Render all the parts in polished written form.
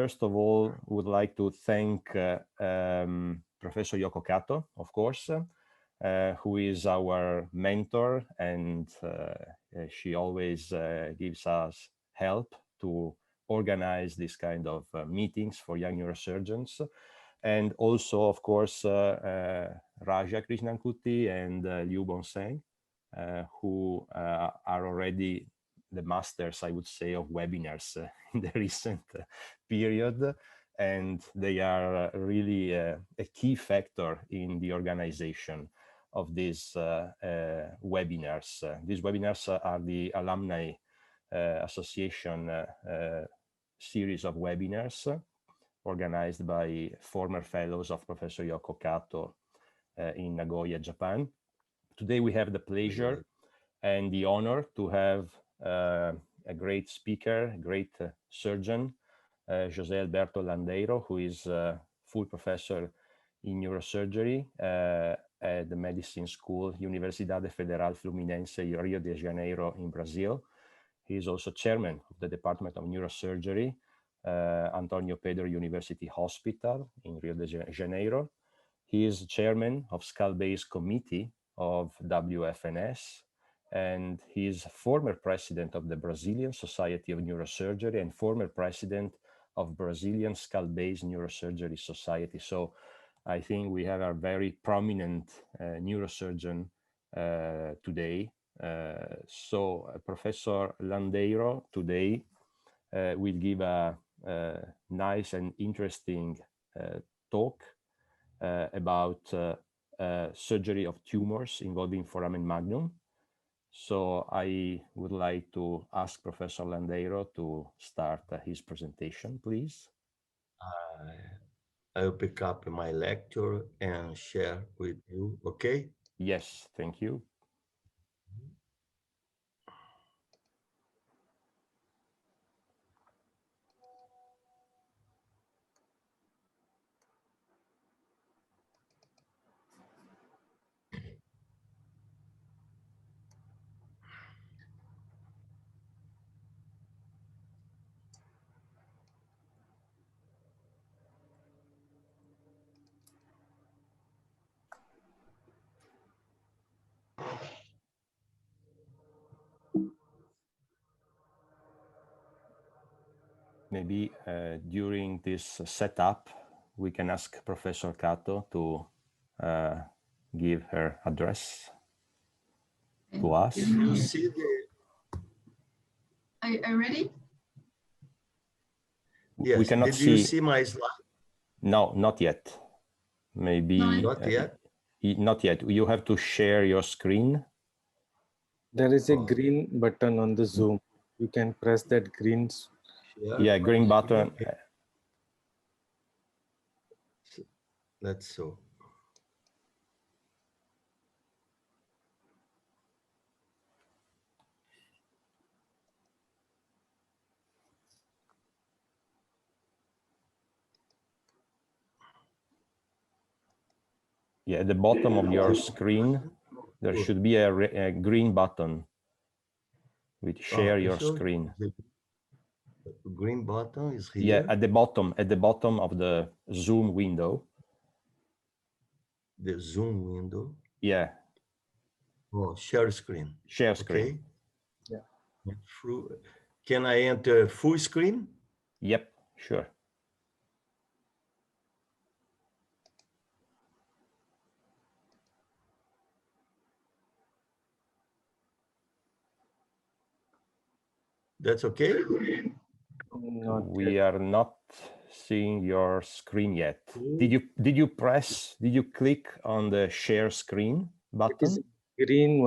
first of all, would like to thank Professor Yoko Kato, of course, who is our mentor, and she always gives us help to organize this kind of meetings for young neurosurgeons. And also, of course, Raja Krishnankuti and Liu Bonseng, who are already the masters, I would say, of webinars in the recent period. And they are really a key factor in the organization of these webinars. These webinars are the Alumni Association series of webinars organized by former fellows of Professor Yoko Kato in Nagoya, Japan. Today we have the pleasure and the honor to have a great speaker, a great surgeon, José Alberto Landeiro, who is a full professor in neurosurgery at the medicine school, Universidade Federal Fluminense, Rio de Janeiro in Brazil. He is also chairman of the Department of Neurosurgery, Antonio Pedro University Hospital in Rio de Janeiro. He is chairman of Skull-Base Committee of WFNS, and he is former president of the Brazilian Society of Neurosurgery and former president of Brazilian Skull-Base Neurosurgery Society. So I think we have a very prominent neurosurgeon today. So Professor Landeiro today will give a nice and interesting talk about surgery of tumors involving foramen magnum. So I would like to ask Professor Landeiro to start his presentation, please. I'll pick up my lecture and share with you, okay? Yes, thank you. Maybe during this setup, we can ask Professor Kato to give her address to us. You see the... Are you ready? Yes. We cannot Did you see my slide? No, not yet. Maybe not yet. Not yet. You have to share your screen. There is a green button on the Zoom. You can press that green. Yeah, green button. Let's so. Yeah, at the bottom of your screen, there should be a green button with share your screen. The green button is here? Yeah, at the bottom of the Zoom window. The Zoom window? Yeah. Oh, share screen. Share screen. Okay. Yeah. Can I enter full screen? Yep, sure. That's okay? We are not seeing your screen yet. Did you click on the share screen button? It is green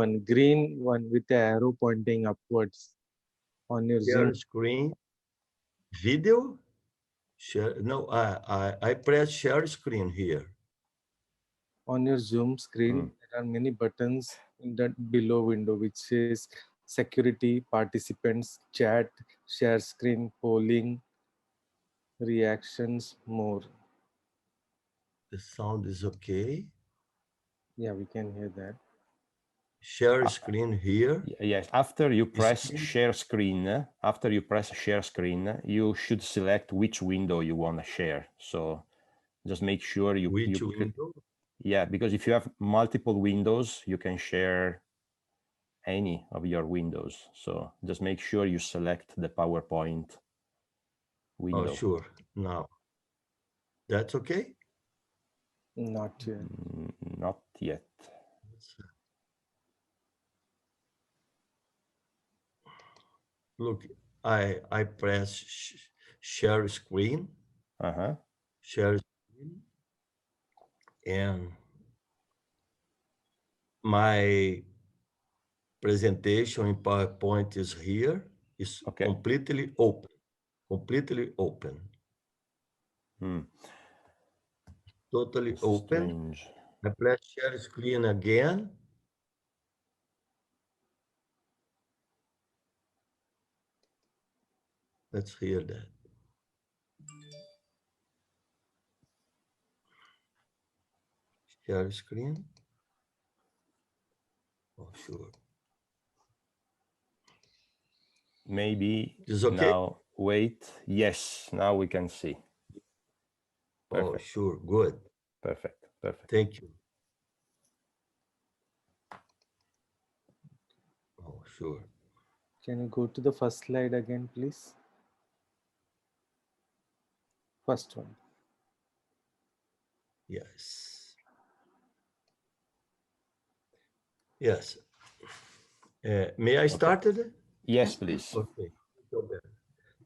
one with the arrow pointing upwards on your share Zoom screen. Video? Share. No, I press share screen here. On your Zoom screen, there are many buttons in that below window which says security, participants, chat, share screen, polling, reactions, more. The sound is okay? Yeah, we can hear that. share screen here. Yes, after you press Screen. share screen, you should select which window you want to share. So just make sure Which window? Yeah, because if you have multiple windows, you can share any of your windows. So just make sure you select the PowerPoint window. Oh, sure. Now, that's okay? Not yet. Not yet. Look, I press share screen. Share screen. And my presentation in PowerPoint is here. It's completely open. Completely open. Totally That's open. strange. I press share screen again. Let's hear that. Share screen. Oh, sure. Maybe Is okay? now, wait. Yes, now we can see. Perfect. Oh, sure. Good. Perfect. Perfect. Thank you. Oh, sure. Can you go to the first slide again, please? First one. Yes. Yes. May I start it? Yes, please. Okay.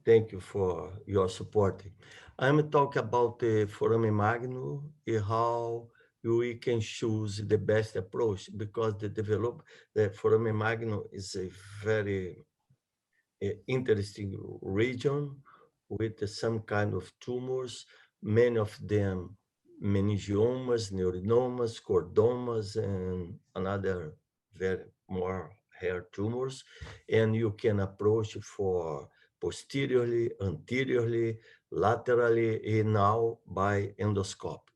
Thank you for your support. I'm talking about the Foramen Magnum and how we can choose the best approach, because the Foramen Magnum is a very interesting region with some kind of tumors, many of them meningiomas, neurinomas, chordomas, and another very more hair tumors. And you can approach for posteriorly, anteriorly, laterally, and now by endoscopic.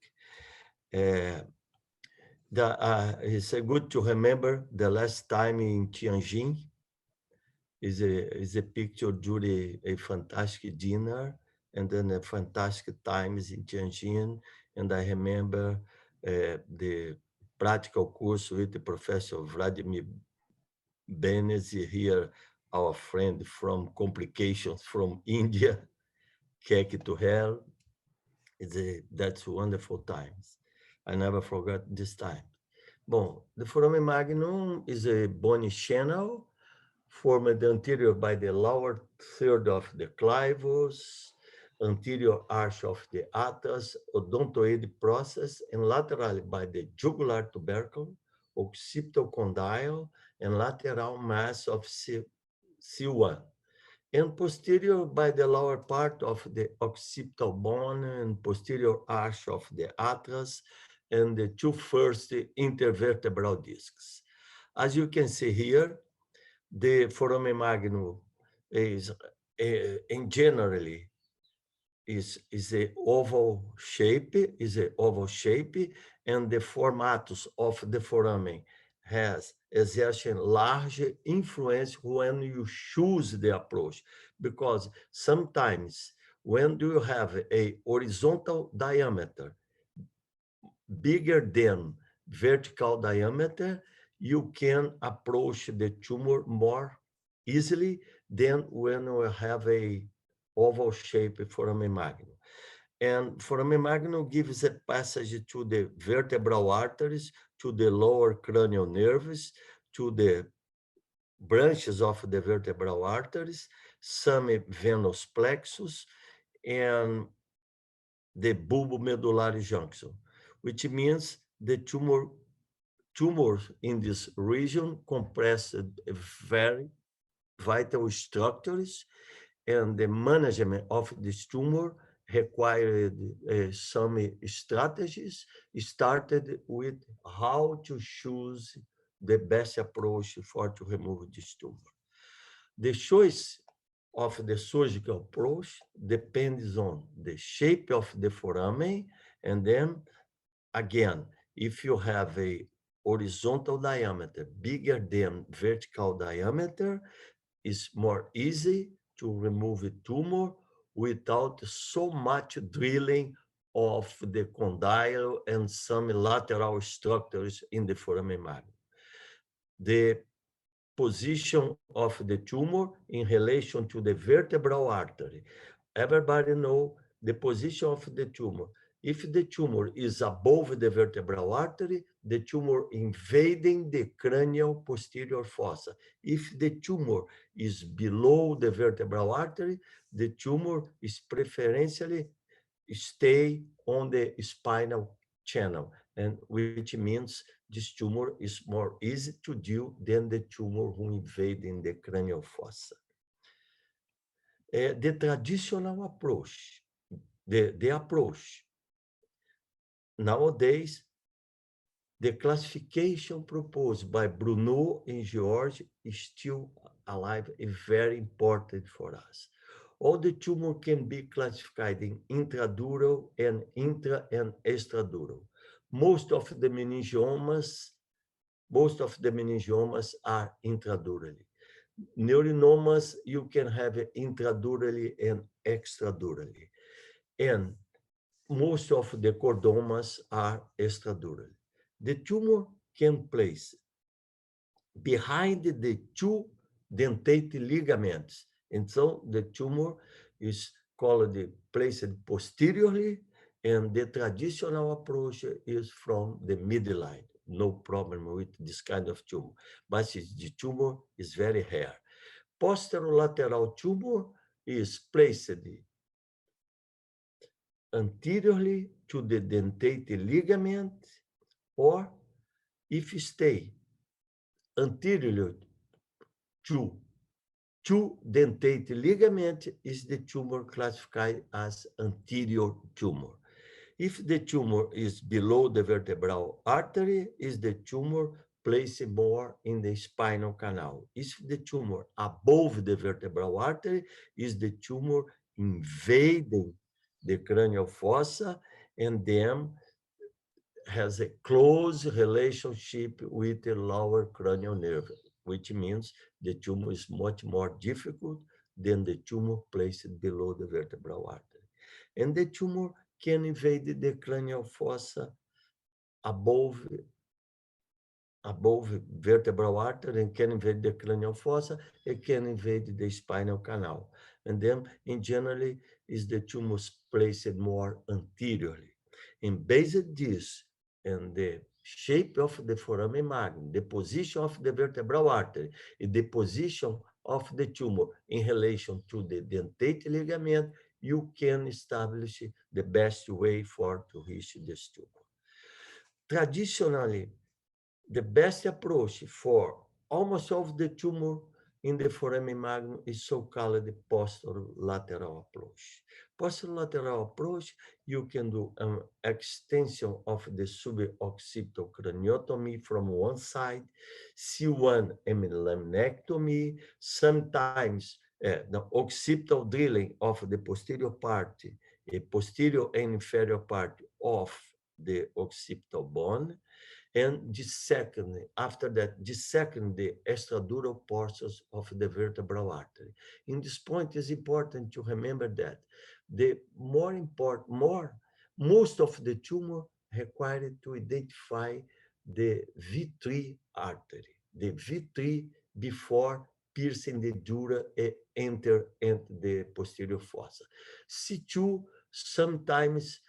It's good to remember the last time in Tianjin, is a picture during a fantastic dinner and then a fantastic times in Tianjin. And I remember the practical course with the Professor Vladimir Benezi here, our friend from Complications from India, Keki to Hell. That's wonderful times. I never forgot this time. Bom, the foramen magnum is a bony channel formed anterior by the lower third of the clivus, anterior arch of the atlas, odontoid process, and laterally by the jugular tubercle, occipital condyle, and lateral mass of C1, and posterior by the lower part of the occipital bone and posterior arch of the atlas, and the two first intervertebral discs. As you can see here, the foramen magnum is in generally is a oval shape, and the formatus of the foramen has exertion large influence when you choose the approach, because sometimes when you have a horizontal diameter bigger than vertical diameter, you can approach the tumor more easily than when we have a oval shape foramen magnum. And foramen magnum gives a passage to the vertebral arteries, to the lower cranial nerves, to the branches of the vertebral arteries, some venous plexus, and the bulbomedullary junction, which means the tumors in this region compress very vital structures, and the management of this tumor required some strategies, started with how to choose the best approach to remove this tumor. The choice of the surgical approach depends on the shape of the foramen, and then again, if you have a horizontal diameter bigger than vertical diameter, is more easy to remove a tumor without so much drilling of the condyle and some lateral structures in the foramen magnum. The position of the tumor in relation to the vertebral artery. Everybody know the position of the tumor. If the tumor is above the vertebral artery, the tumor invading the cranial posterior fossa. If the tumor is below the vertebral artery, the tumor is preferentially stay on the spinal channel, and which means this tumor is more easy to deal than the tumor who invade in the cranial fossa. The traditional approach, the approach nowadays, the classification proposed by Bruno and George is still alive and very important for us. All the tumor can be classified in intradural and intra and extradural. Most of the meningiomas are intradurally. Neurinomas, you can have intradurally and extradurally. And most of the chordomas are extradurally. The tumor can place behind the two dentate ligaments. And so the tumor is called placed posteriorly, and the traditional approach is from the midline. No problem with this kind of tumor, but the tumor is very rare. Posterolateral tumor is placed anteriorly to the dentate ligament, or if stay anterior to two dentate ligament, is the tumor classified as anterior tumor. If the tumor is below the vertebral artery, is the tumor placed more in the spinal canal. If the tumor above the vertebral artery, is the tumor invading the cranial fossa, and then has a close relationship with the lower cranial nerve, which means the tumor is much more difficult than the tumor placed below the vertebral artery. And the tumor can invade the cranial fossa above vertebral artery, and can invade the cranial fossa, it can invade the spinal canal. And then, in generally, is the tumor placed more anteriorly. And based on this, and the shape of the foramen magnum, the position of the vertebral artery, and the position of the tumor in relation to the dentate ligament, you can establish the best way for to reach this tumor. Traditionally, the best approach for almost all of the tumor in the foramen magnum is so-called the posterolateral approach. Posterolateral approach, you can do an extension of the suboccipital craniotomy from one side, C1 laminectomy, sometimes the occipital drilling of the posterior part, a posterior and inferior part of the occipital bone, and after that, dissecting the extradural portions of the vertebral artery. In this point, it's important to remember that the most of the tumor required to identify the V3 artery, the V3 before piercing the dura and enter the posterior fossa. C2 sometimes,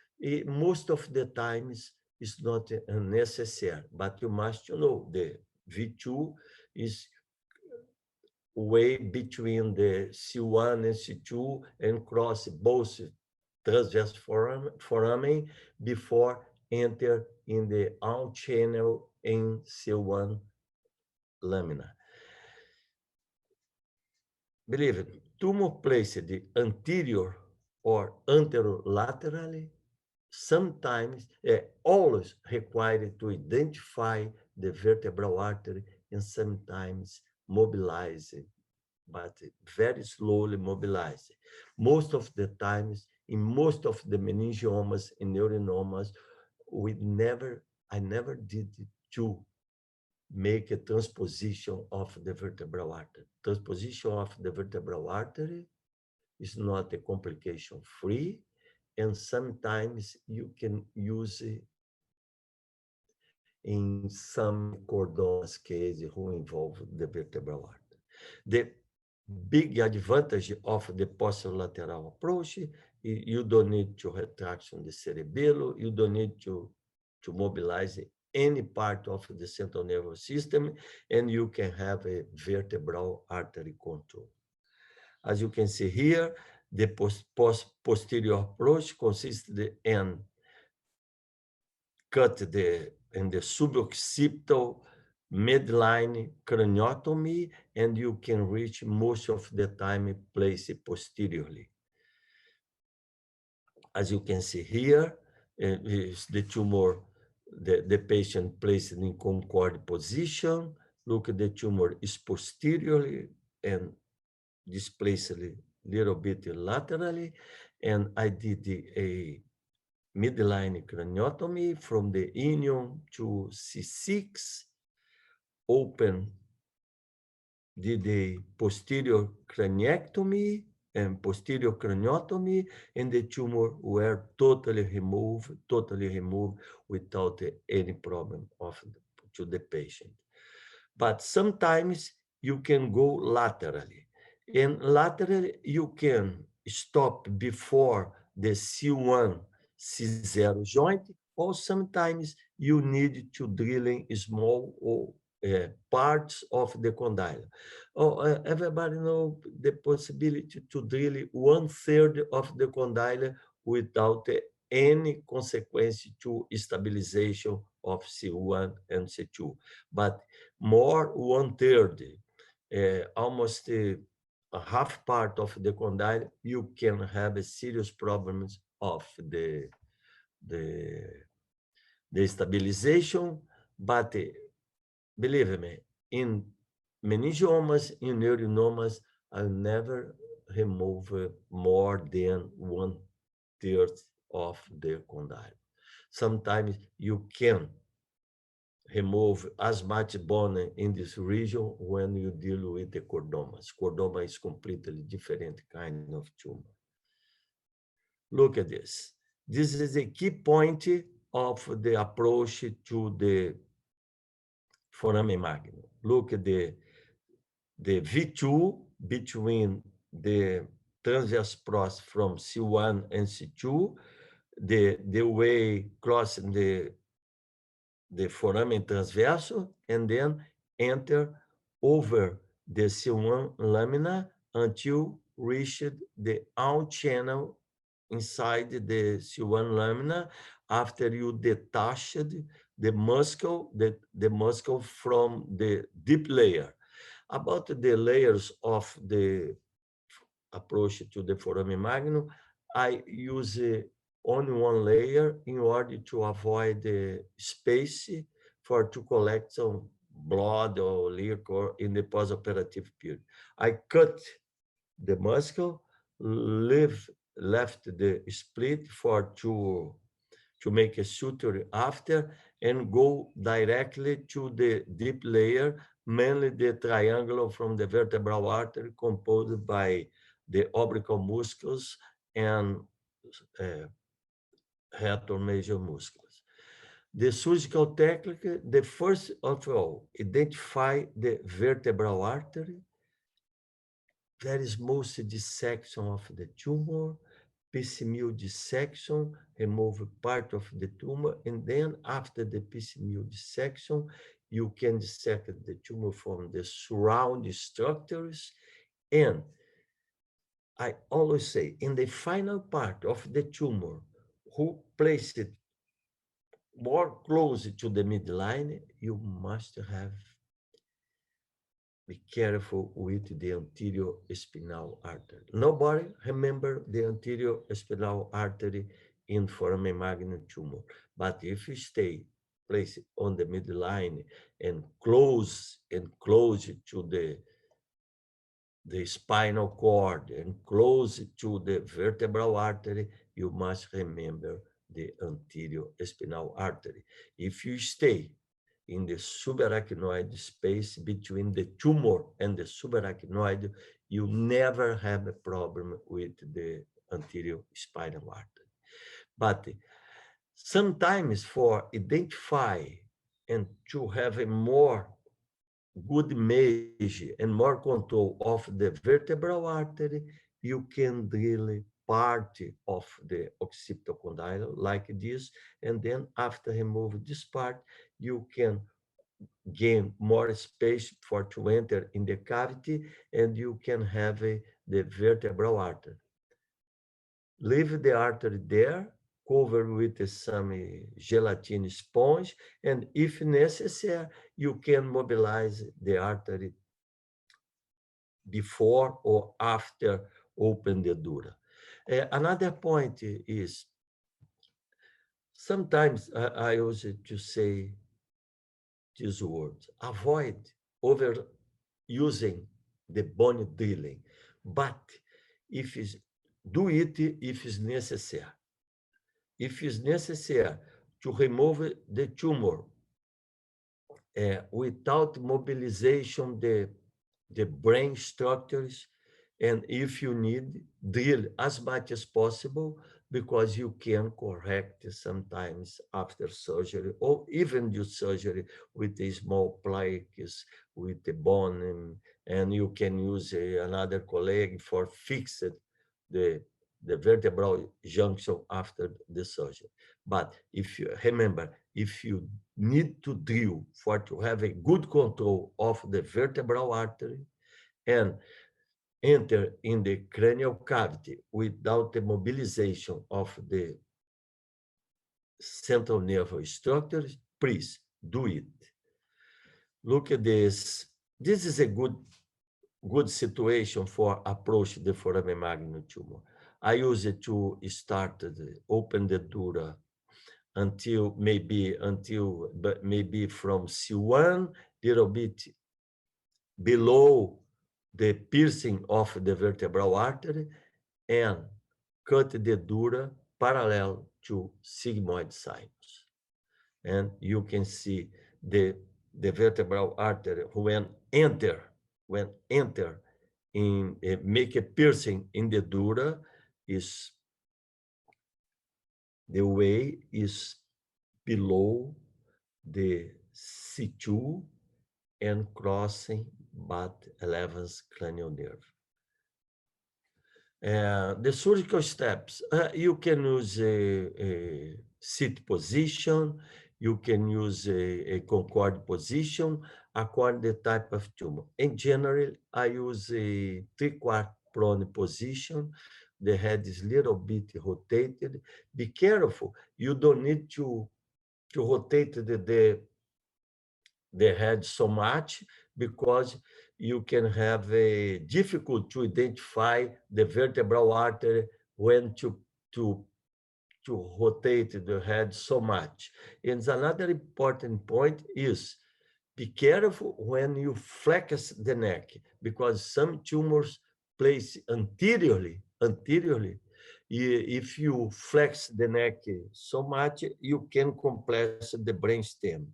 most of the times, is not necessary, but you must know the V2 is way between the C1 and C2 and cross both transverse foramen before enter in the out channel in C1 lamina. Believe it, tumor placed anterior or anterolaterally sometimes, always required to identify the vertebral artery and sometimes mobilize it, but very slowly mobilize it. Most of the times, in most of the meningiomas and neurinomas, I never did two make a transposition of the vertebral artery. Transposition of the vertebral artery is not a complication free, and sometimes you can use it in some chordomas cases who involve the vertebral artery. The big advantage of the posterolateral approach, you don't need to retraction the cerebellum, you don't need to mobilize any part of the central nervous system, and you can have a vertebral artery control. As you can see here, the posterior approach consists in cut in the suboccipital midline craniotomy, and you can reach most of the time place it posteriorly. As you can see here, is the tumor, the patient placed in concorde position. Look, the tumor is posteriorly and displaced a little bit laterally, and I did a midline craniotomy from the inion to C6, open, did a posterior craniectomy and posterior craniotomy, and the tumor were totally removed without any problem to the patient. But sometimes you can go laterally, and laterally you can stop before the C1, C0 joint, or sometimes you need to drill in small or parts of the condyle. Everybody know the possibility to drill 1/3 of the condyle without any consequence to stabilization of C1 and C2. But more 1/3, almost a half part of the condyle, you can have a serious problems of the stabilization. But believe me, in meningiomas, in neurinomas, I never remove more than 1/3 of the condyle. Sometimes you can remove as much bone in this region when you deal with the chordomas. Chordoma is completely different kind of tumor. Look at this. This is a key point of the approach to the foramen magnum. Look at the V2 between the transverse pros from C1 and C2, the way crossing the foramen transverso, and then enter over the C1 lamina until reached the out channel inside the C1 lamina after you detached the muscle, the muscle from the deep layer. About the layers of the approach to the foramen magnum, I use only one layer in order to avoid the space to collect some blood or liquor in the postoperative period. I cut the muscle, left the split to make a suture after, and go directly to the deep layer, mainly the triangle from the vertebral artery composed by the oblique muscles and retromedial muscles. The surgical technique, the first of all, identify the vertebral artery. There is most dissection of the tumor, piecemeal dissection, remove part of the tumor, and then after the piecemeal dissection, you can dissect the tumor from the surrounding structures. And I always say, in the final part of the tumor, who place it more close to the midline, you must be careful with the anterior spinal artery. Nobody remember the anterior spinal artery in foramen magnum tumor, but if you stay placed on the midline and close to the spinal cord and close to the vertebral artery, you must remember the anterior spinal artery. If you stay in the subarachnoid space between the tumor and the subarachnoid, you never have a problem with the anterior spinal artery. But sometimes for identify and to have a more good image and more control of the vertebral artery, you can drill part of the occipital condyle like this, and then after remove this part, you can gain more space for to enter in the cavity, and you can have the vertebral artery. Leave the artery there, cover with some gelatin sponge, and if necessary, you can mobilize the artery before or after open the dura. Another point is, sometimes I use to say these words, avoid over using the bone drilling, but if it's, do it if it's necessary. If it's necessary to remove the tumor without mobilization the brain structures, and if you need, drill as much as possible, because you can correct sometimes after surgery, or even do surgery with the small plaques, with the bone, and you can use another colleague for fix the vertebral junction after the surgery. But if you remember, if you need to drill for to have a good control of the vertebral artery and enter in the cranial cavity without the mobilization of the central nervous structures, please do it. Look at this. This is a good situation for approach the foramen magnum tumor. I use it to start open the dura until maybe from C1, little bit below the piercing of the vertebral artery, and cut the dura parallel to sigmoid sinus. And you can see the vertebral artery when enter in make a piercing in the dura, is the way is below the C2 and crossing but 11th cranial nerve. The surgical steps, you can use a sit position, you can use a concord position according to the type of tumor. In general, I use a 3/4 prone position. The head is a little bit rotated. Be careful, you don't need to rotate the head so much, because you can have a difficult to identify the vertebral artery when to rotate the head so much. And another important point is, be careful when you flex the neck, because some tumors place anteriorly. If you flex the neck so much, you can compress the brainstem.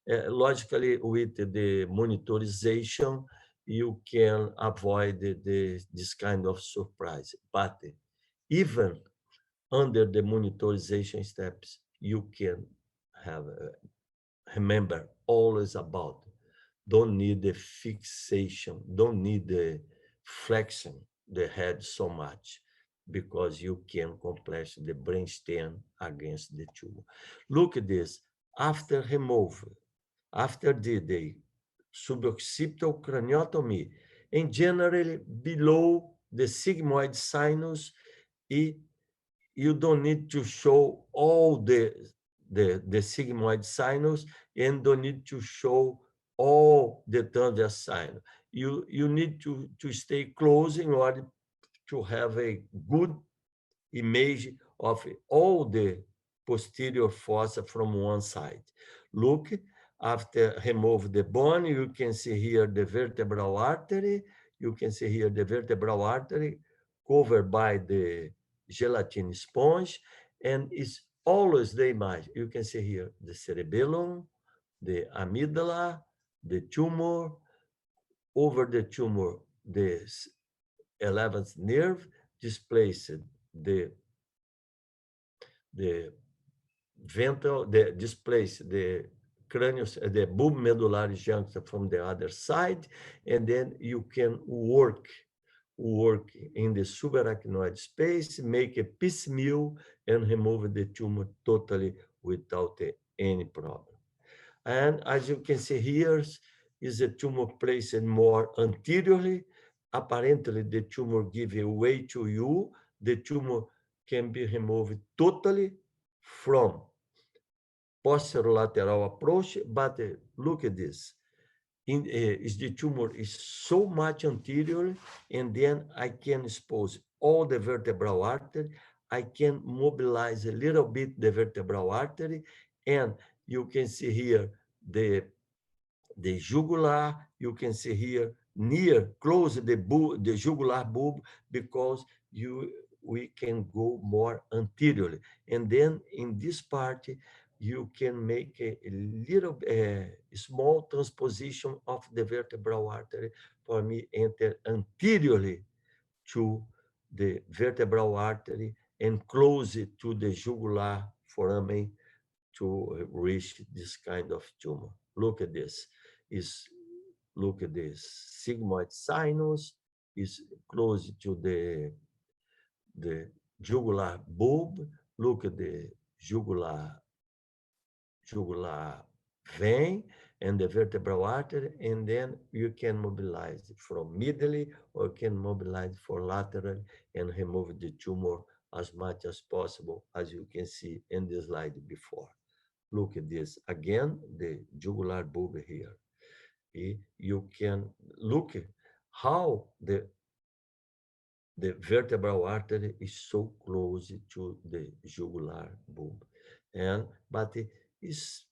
Logically, with the monitorization, you can avoid this kind of surprise. But even under the monitorization steps, you can have, remember always about, don't need the fixation, don't need the flexion the head so much, because you can compress the brainstem against the tumor. Look at this, after removal, after the suboccipital craniotomy, and generally below the sigmoid sinus, you don't need to show all the sigmoid sinus, and don't need to show all the transverse sinus. You need to stay close in order to have a good image of all the posterior fossa from one side. Look, after remove the bone, you can see here the vertebral artery. You can see here the vertebral artery covered by the gelatin sponge, and it's always the image. You can see here the cerebellum the amygdala, the tumor, over the tumor, the 11th nerve, displaced the ventral, displaced the cranial, the bulb medullary junction from the other side, and then you can work in the subarachnoid space, make a piecemeal, and remove the tumor totally without any problem. And as you can see here, is a tumor placed more anteriorly. Apparently, the tumor gives way to you. The tumor can be removed totally from posterolateral approach, but look at this. The tumor is so much anterior, and then I can expose all the vertebral artery. I can mobilize a little bit the vertebral artery, and you can see here the jugular. You can see here near, close the jugular bulb, because we can go more anteriorly. And then in this part, you can make a little small transposition of the vertebral artery for me enter anteriorly to the vertebral artery and close it to the jugular foramen to reach this kind of tumor. Look at this. Look at this sigmoid sinus is close to the jugular bulb. Look at the jugular vein and the vertebral artery, and then you can mobilize from medially or can mobilize for lateral and remove the tumor as much as possible, as you can see in the slide before. Look at this again, the jugular bulb here. You can look at how the vertebral artery is so close to the jugular bulb, but it's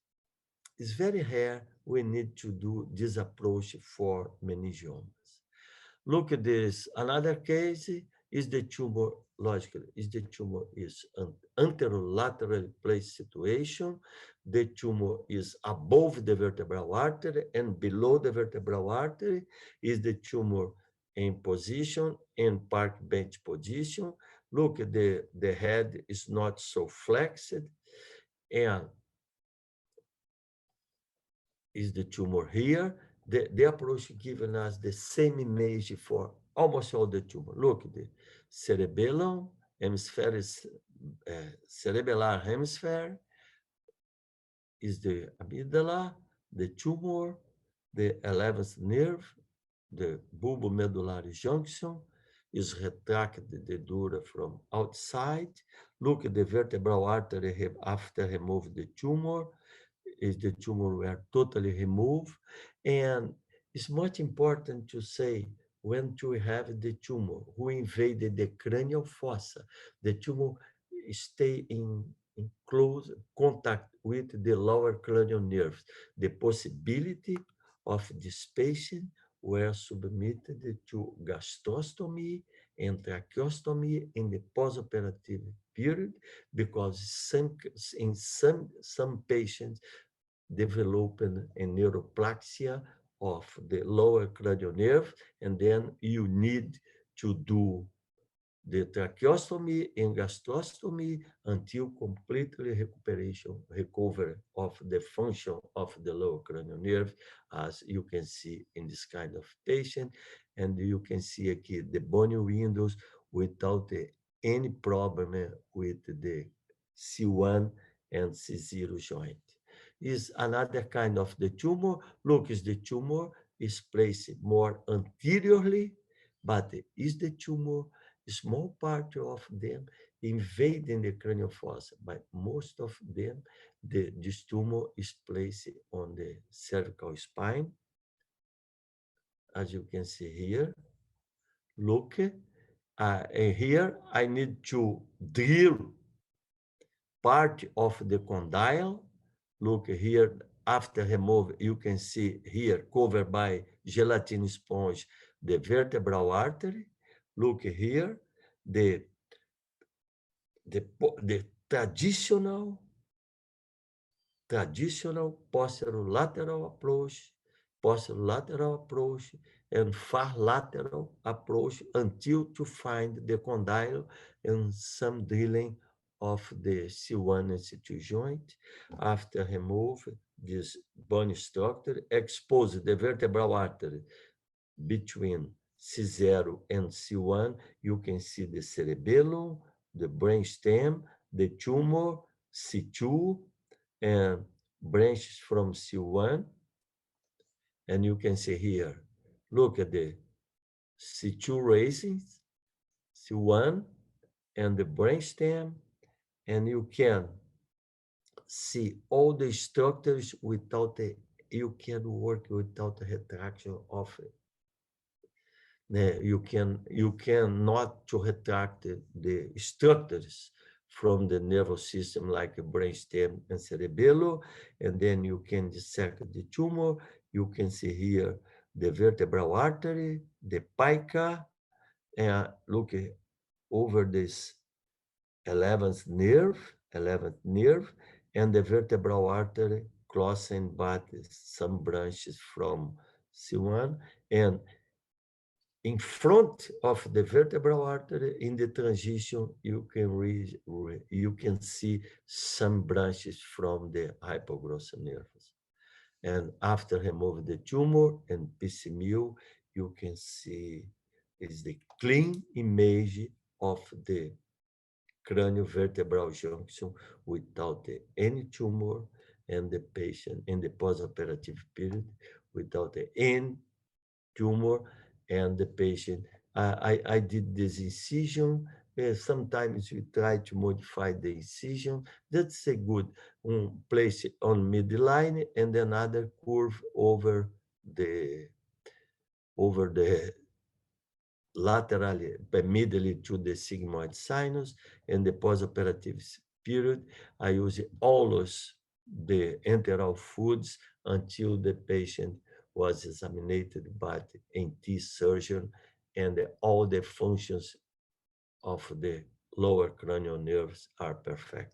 very rare we need to do this approach for meningiomas. Look at this. Another case is the tumor, logically, is the tumor is an anterolateral placed situation. The tumor is above the vertebral artery and below the vertebral artery. Is the tumor in position, in park bench position. Look, the head is not so flexed, and is the tumor here. The approach given us the same image for almost all the tumor. Look, the cerebellum, hemisphere is cerebellar hemisphere, is the amygdala, the tumor, the 11th nerve, the bulbomedullary junction, is retracted the dura from outside. Look at the vertebral artery after remove the tumor. Is the tumor were totally removed. And it's much important to say when to have the tumor who invaded the cranial fossa, the tumor stay in close contact with the lower cranial nerves. The possibility of this patient were submitted to gastrostomy and tracheostomy in the postoperative period, because in some patients developing a neuroplaxia of the lower cranial nerve, and then you need to do the tracheostomy and gastrostomy until completely recover of the function of the lower cranial nerve, as you can see in this kind of patient. And you can see here the bony windows without any problem with the C1 and C0 joint. Is another kind of the tumor. Look, is the tumor is placed more anteriorly, but is the tumor a small part of them invading the cranial fossa, but most of them, this tumor is placed on the cervical spine, as you can see here. Look, and here I need to drill part of the condyle. Look here, after remove, you can see here covered by gelatin sponge, the vertebral artery. Look here, the traditional traditional posterolateral approach, and far lateral approach until to find the condyle and some drilling of the C1 and C2 joint. After remove this bone structure, expose the vertebral artery between C0 and C1, you can see the cerebellum, the brainstem, the tumor, C2, and branches from C1. And you can see here, look at the C2 raisins, C1, and the brainstem, and you can see all the structures without you can work without the retraction of it. You cannot to retract the structures from the nervous system like a brainstem and cerebellum, and then you can dissect the tumor. You can see here the vertebral artery, the pica, and look over this 11th nerve, and the vertebral artery crossing but some branches from C1, and in front of the vertebral artery, in the transition, you can see some branches from the hypoglossal nerves. And after remove the tumor and piecemeal, you can see is the clean image of the craniovertebral junction without any tumor, and the patient in the postoperative period without any tumor, and the patient. I did this incision. Sometimes we try to modify the incision. That's a good place on midline and another curve over the laterally, medially to the sigmoid sinus. And the postoperative period, I use always the enteral foods until the patient was examined by the NT surgeon, and all the functions of the lower cranial nerves are perfect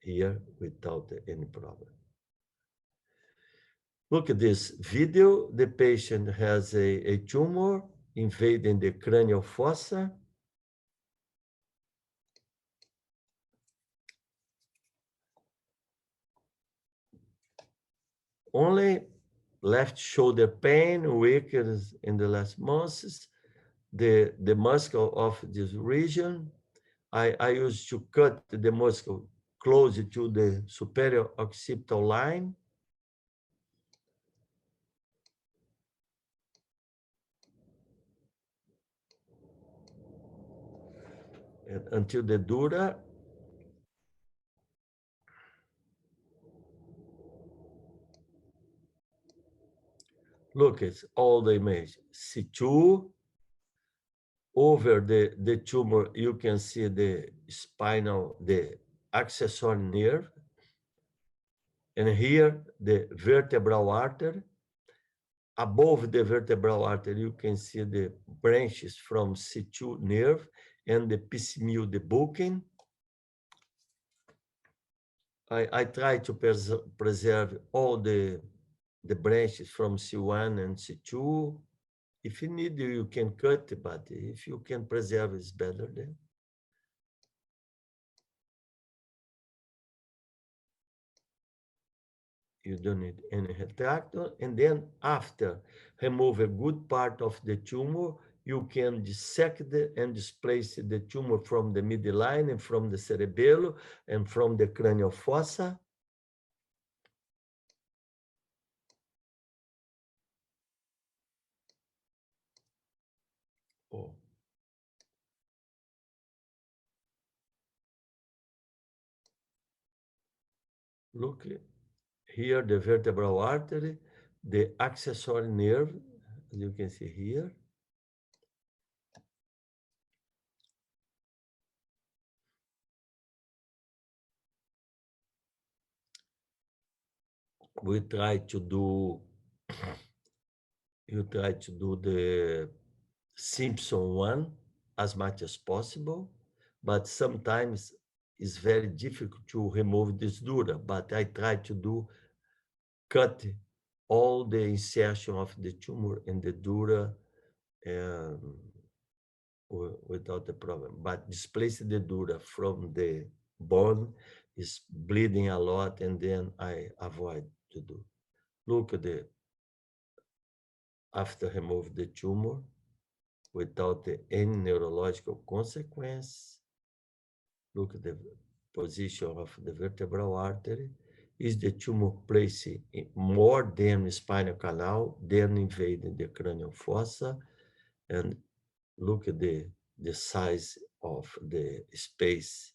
here without any problem. Look at this video. The patient has a tumor invading the cranial fossa. Only left shoulder pain, weakness in the last months, the muscle of this region. I used to cut the muscle close to the superior occipital line. And until the dura. Look, it's all the image. C2, over the tumor, you can see the spinal, the accessory nerve. And here, the vertebral artery. Above the vertebral artery, you can see the branches from C2 nerve and the piecemeal debulking. I try to preserve all the branches from C1 and C2. If you need, you can cut, but if you can preserve, it's better then. You don't need any retractor. And then after remove a good part of the tumor, you can dissect and displace the tumor from the midline and from the cerebellum and from the cranial fossa. Oh. Look here, the vertebral artery, the accessory nerve, as you can see here. We try to do, you try to do the Simpson one as much as possible, but sometimes it's very difficult to remove this dura, but I try to cut all the insertion of the tumor in the dura without the problem. But displace the dura from the bone is bleeding a lot, and then I avoid to do. Look at after remove the tumor without any neurological consequence. Look at the position of the vertebral artery. Is the tumor placed more than the spinal canal, then invading the cranial fossa, and look at the size of the space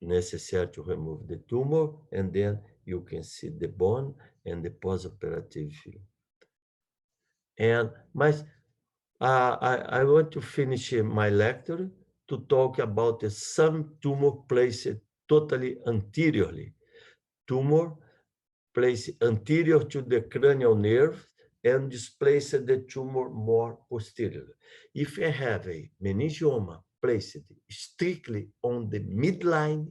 necessary to remove the tumor, and then you can see the bone and the postoperative view. And I want to finish my lecture to talk about some tumor placed totally anteriorly. Tumor placed anterior to the cranial nerve and displace the tumor more posteriorly. If I have a meningioma placed strictly on the midline,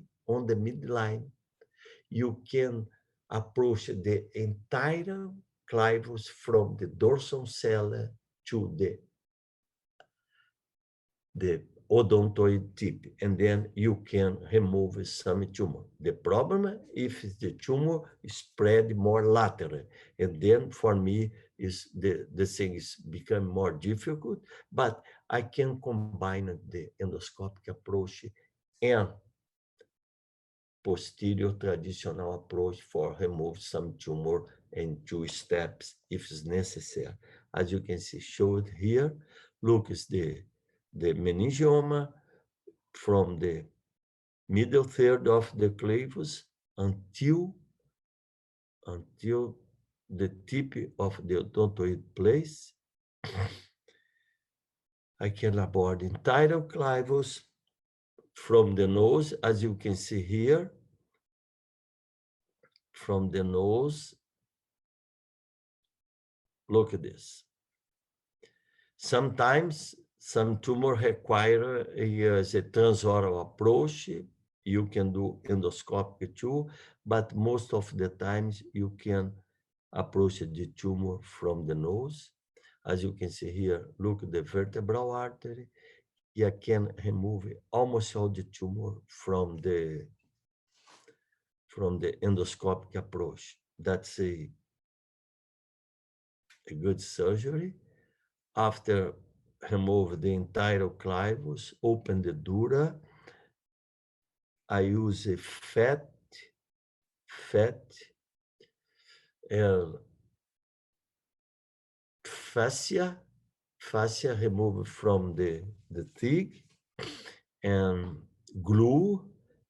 you can approach the entire clivus from the dorsal cella to the odontoid tip, and then you can remove some tumor. The problem if the tumor spread more lateral, and then for me is the thing is become more difficult, but I can combine the endoscopic approach and posterior traditional approach for remove some tumor in 2 steps if it's necessary. As you can see showed here, look is the meningioma from the middle third of the clavus until the tip of the odontoid place. I can abort the entire clivus from the nose, as you can see here, from the nose. Look at this. Sometimes some tumor require a transoral approach. You can do endoscopic too, but most of the times you can approach the tumor from the nose. As you can see here, look at the vertebral artery. You can remove almost all the tumor from the endoscopic approach. That's a good surgery. After remove the entire clivus, open the dura. I use a fat fascia removed from the thick, and glue,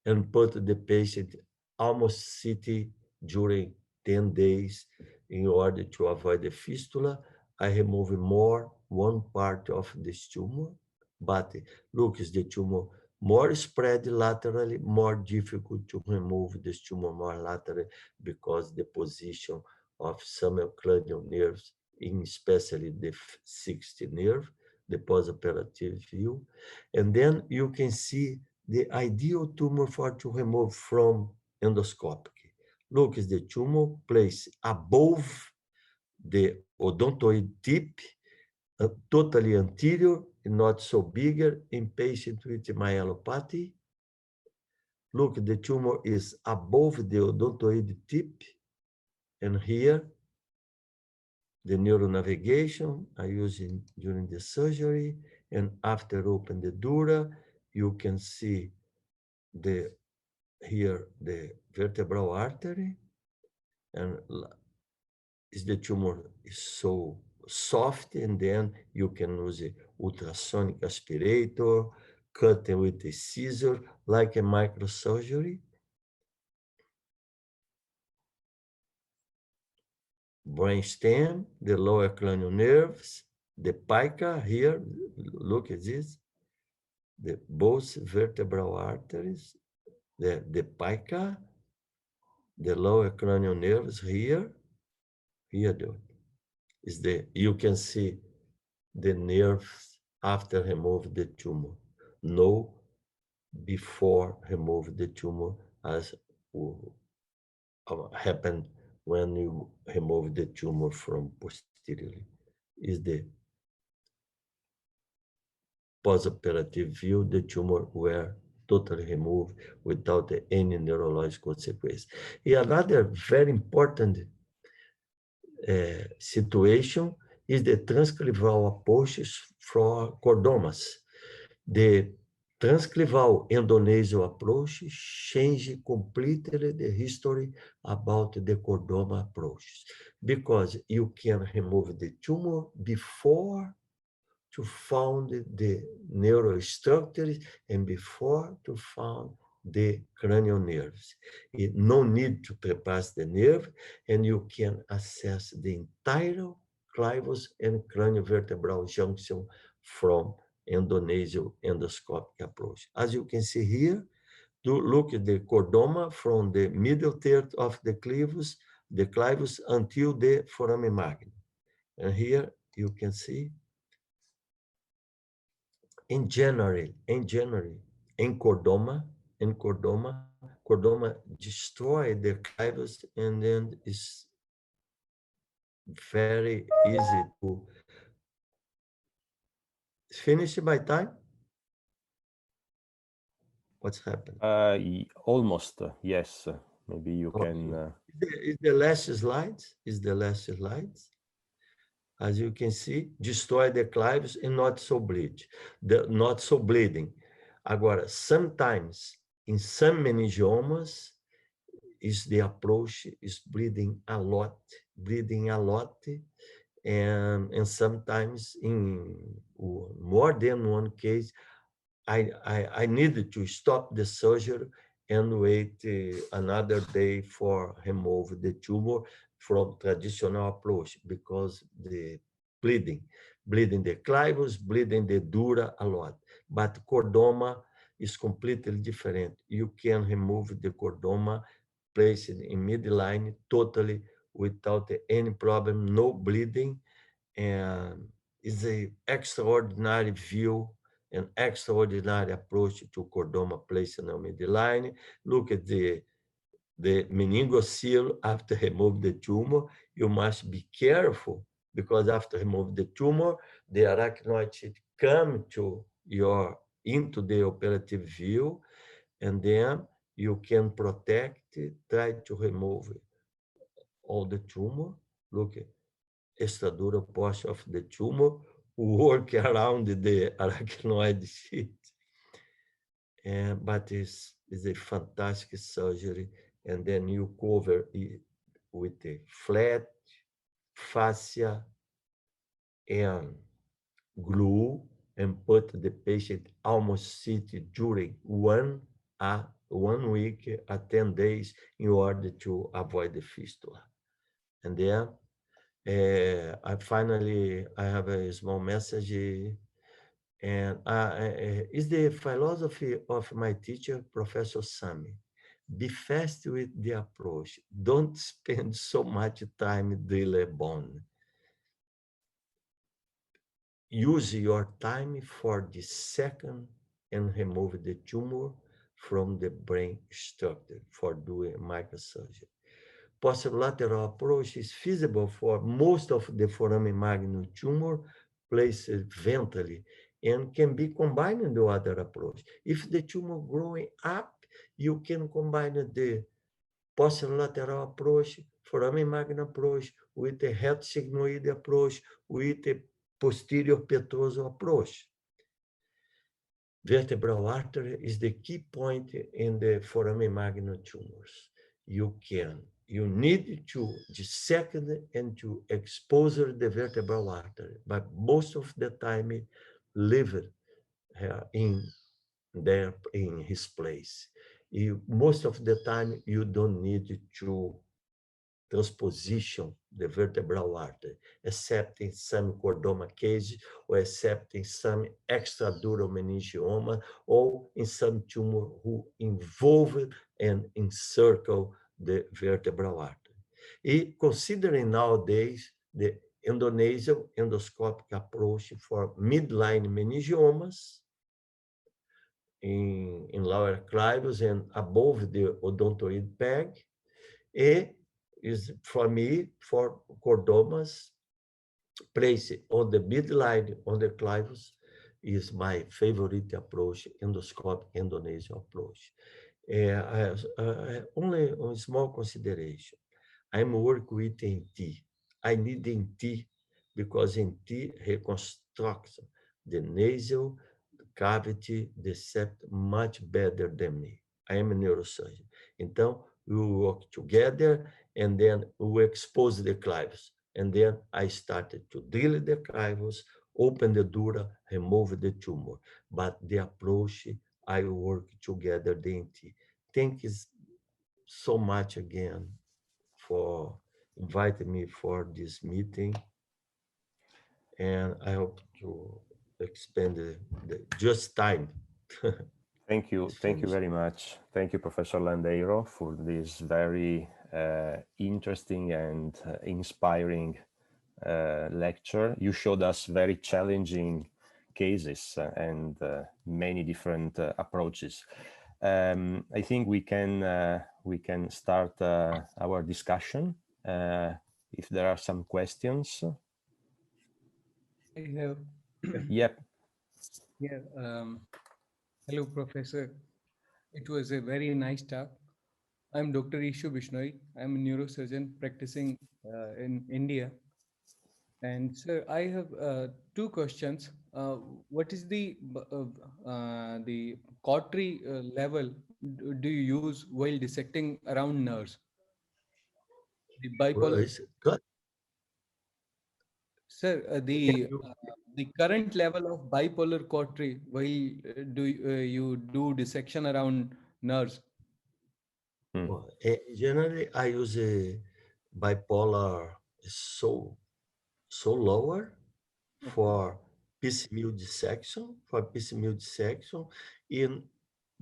and put the patient almost sitting during 10 days in order to avoid the fistula. I remove more one part of this tumor, but look, is the tumor more spread laterally, more difficult to remove this tumor more laterally because the position of some cranial nerves, especially the 60 nerve, the postoperative view. And then you can see the ideal tumor for to remove from endoscopic. Look, is the tumor placed above the odontoid tip, totally anterior, not so bigger in patient with myelopathy. Look, the tumor is above the odontoid tip, and here the neuronavigation I use during the surgery, and after open the dura, you can see here the vertebral artery, and is the tumor is so soft, and then you can use a ultrasonic aspirator, cut with a scissor like a microsurgery. Brainstem, the lower cranial nerves, the pica here, look at this, the both vertebral arteries, the pica, the lower cranial nerves here, is you can see the nerves after remove the tumor. No before remove the tumor, as happened when you remove the tumor from posteriorly. Is the post-operative view, the tumor were totally removed without any neurological consequence. Another very important situation is the transcleval approaches for chordomas. The transcleval endonasal approach change completely the history about the chordoma approaches, because you can remove the tumor before to found the neurostructures and before to found the cranial nerves. No need to bypass the nerve, and you can assess the entire clivus and craniovertebral junction from endonasal endoscopic approach. As you can see here, to look at the chordoma from the middle third of the clivus until the foramen magnum. And here you can see in January, Cordoma destroyed the clivus, and then it's very easy to finish by time. What's happened? Almost, yes. Maybe you can. Is the last slides? Is the last slides? As you can see, destroy the clivus and not so bleeding. Agora, sometimes in some meningiomas, is the approach is bleeding a lot, and sometimes in more than one case, I needed to stop the surgery and wait another day for remove the tumor from traditional approach, because the bleeding the clivus, bleeding the dura a lot. But chordoma is completely different. You can remove the chordoma, place it in midline totally without any problem, no bleeding, and is a extraordinary view, an extraordinary approach to chordoma placement on midline. Look at the meningocele after remove the tumor. You must be careful, because after remove the tumor, the arachnoid should come to into the operative view, and then you can protect, try to remove all the tumor. Look at extradural portion of the tumor, work around the arachnoid sheet. But it's a fantastic surgery. And then you cover it with a flat fascia and glue, and put the patient almost seated during 1 week, 10 days, in order to avoid the fistula. And then I have a small message, and is the philosophy of my teacher, Professor Sami. Be fast with the approach. Don't spend so much time drilling bone. Use your time for the second and remove the tumor from the brain structure for doing microsurgery. Posterolateral approach is feasible for most of the foramen magnum tumor placed ventrally, and can be combined with the other approach. If the tumor growing up, you can combine the posterolateral approach, foramen magnum approach, with the head sigmoid approach, with the posterior petroso approach. Vertebral artery is the key point in the foramen magnum tumors. You need to dissect and to expose the vertebral artery, but most of the time leave it in his place. Most of the time you don't need to transposition the vertebral artery, except in some chordoma cases, or except in some extradural meningioma, or in some tumor who involve and encircle the vertebral artery. Considering nowadays the endonasal endoscopic approach for midline meningiomas, in lower clivus and above the odontoid peg. A is for me, for chordomas, place on the midline on the clivus is my favorite approach, endoscopic endonasal approach. Only a small consideration. I'm working with NT. I need NT because NT reconstructs the nasal cavity, the septum much better than me. I am a neurosurgeon. Então, we work together and then we expose the clivus. And then I started to drill the clivus, open the dura, remove the tumor. But the approach, I work together, the NT. Thank you so much again for inviting me for this meeting. And I hope to expand the just time. Thank you. Thank you very much. Thank you, Professor Landeiro, for this very interesting and inspiring lecture. You showed us very challenging cases and many different approaches. I think we can start our discussion. If there are some questions. I have. Yep. Yeah. Hello, Professor. It was a very nice talk. I'm Dr. Ishu Bishnoi. I'm a neurosurgeon practicing in India. And sir, I have two questions. What is the cautery level do you use while dissecting around nerves? The bipolar. Sir, the current level of bipolar cautery while do you do dissection around nerves? Well, generally, I use a bipolar so lower for piecemeal dissection, In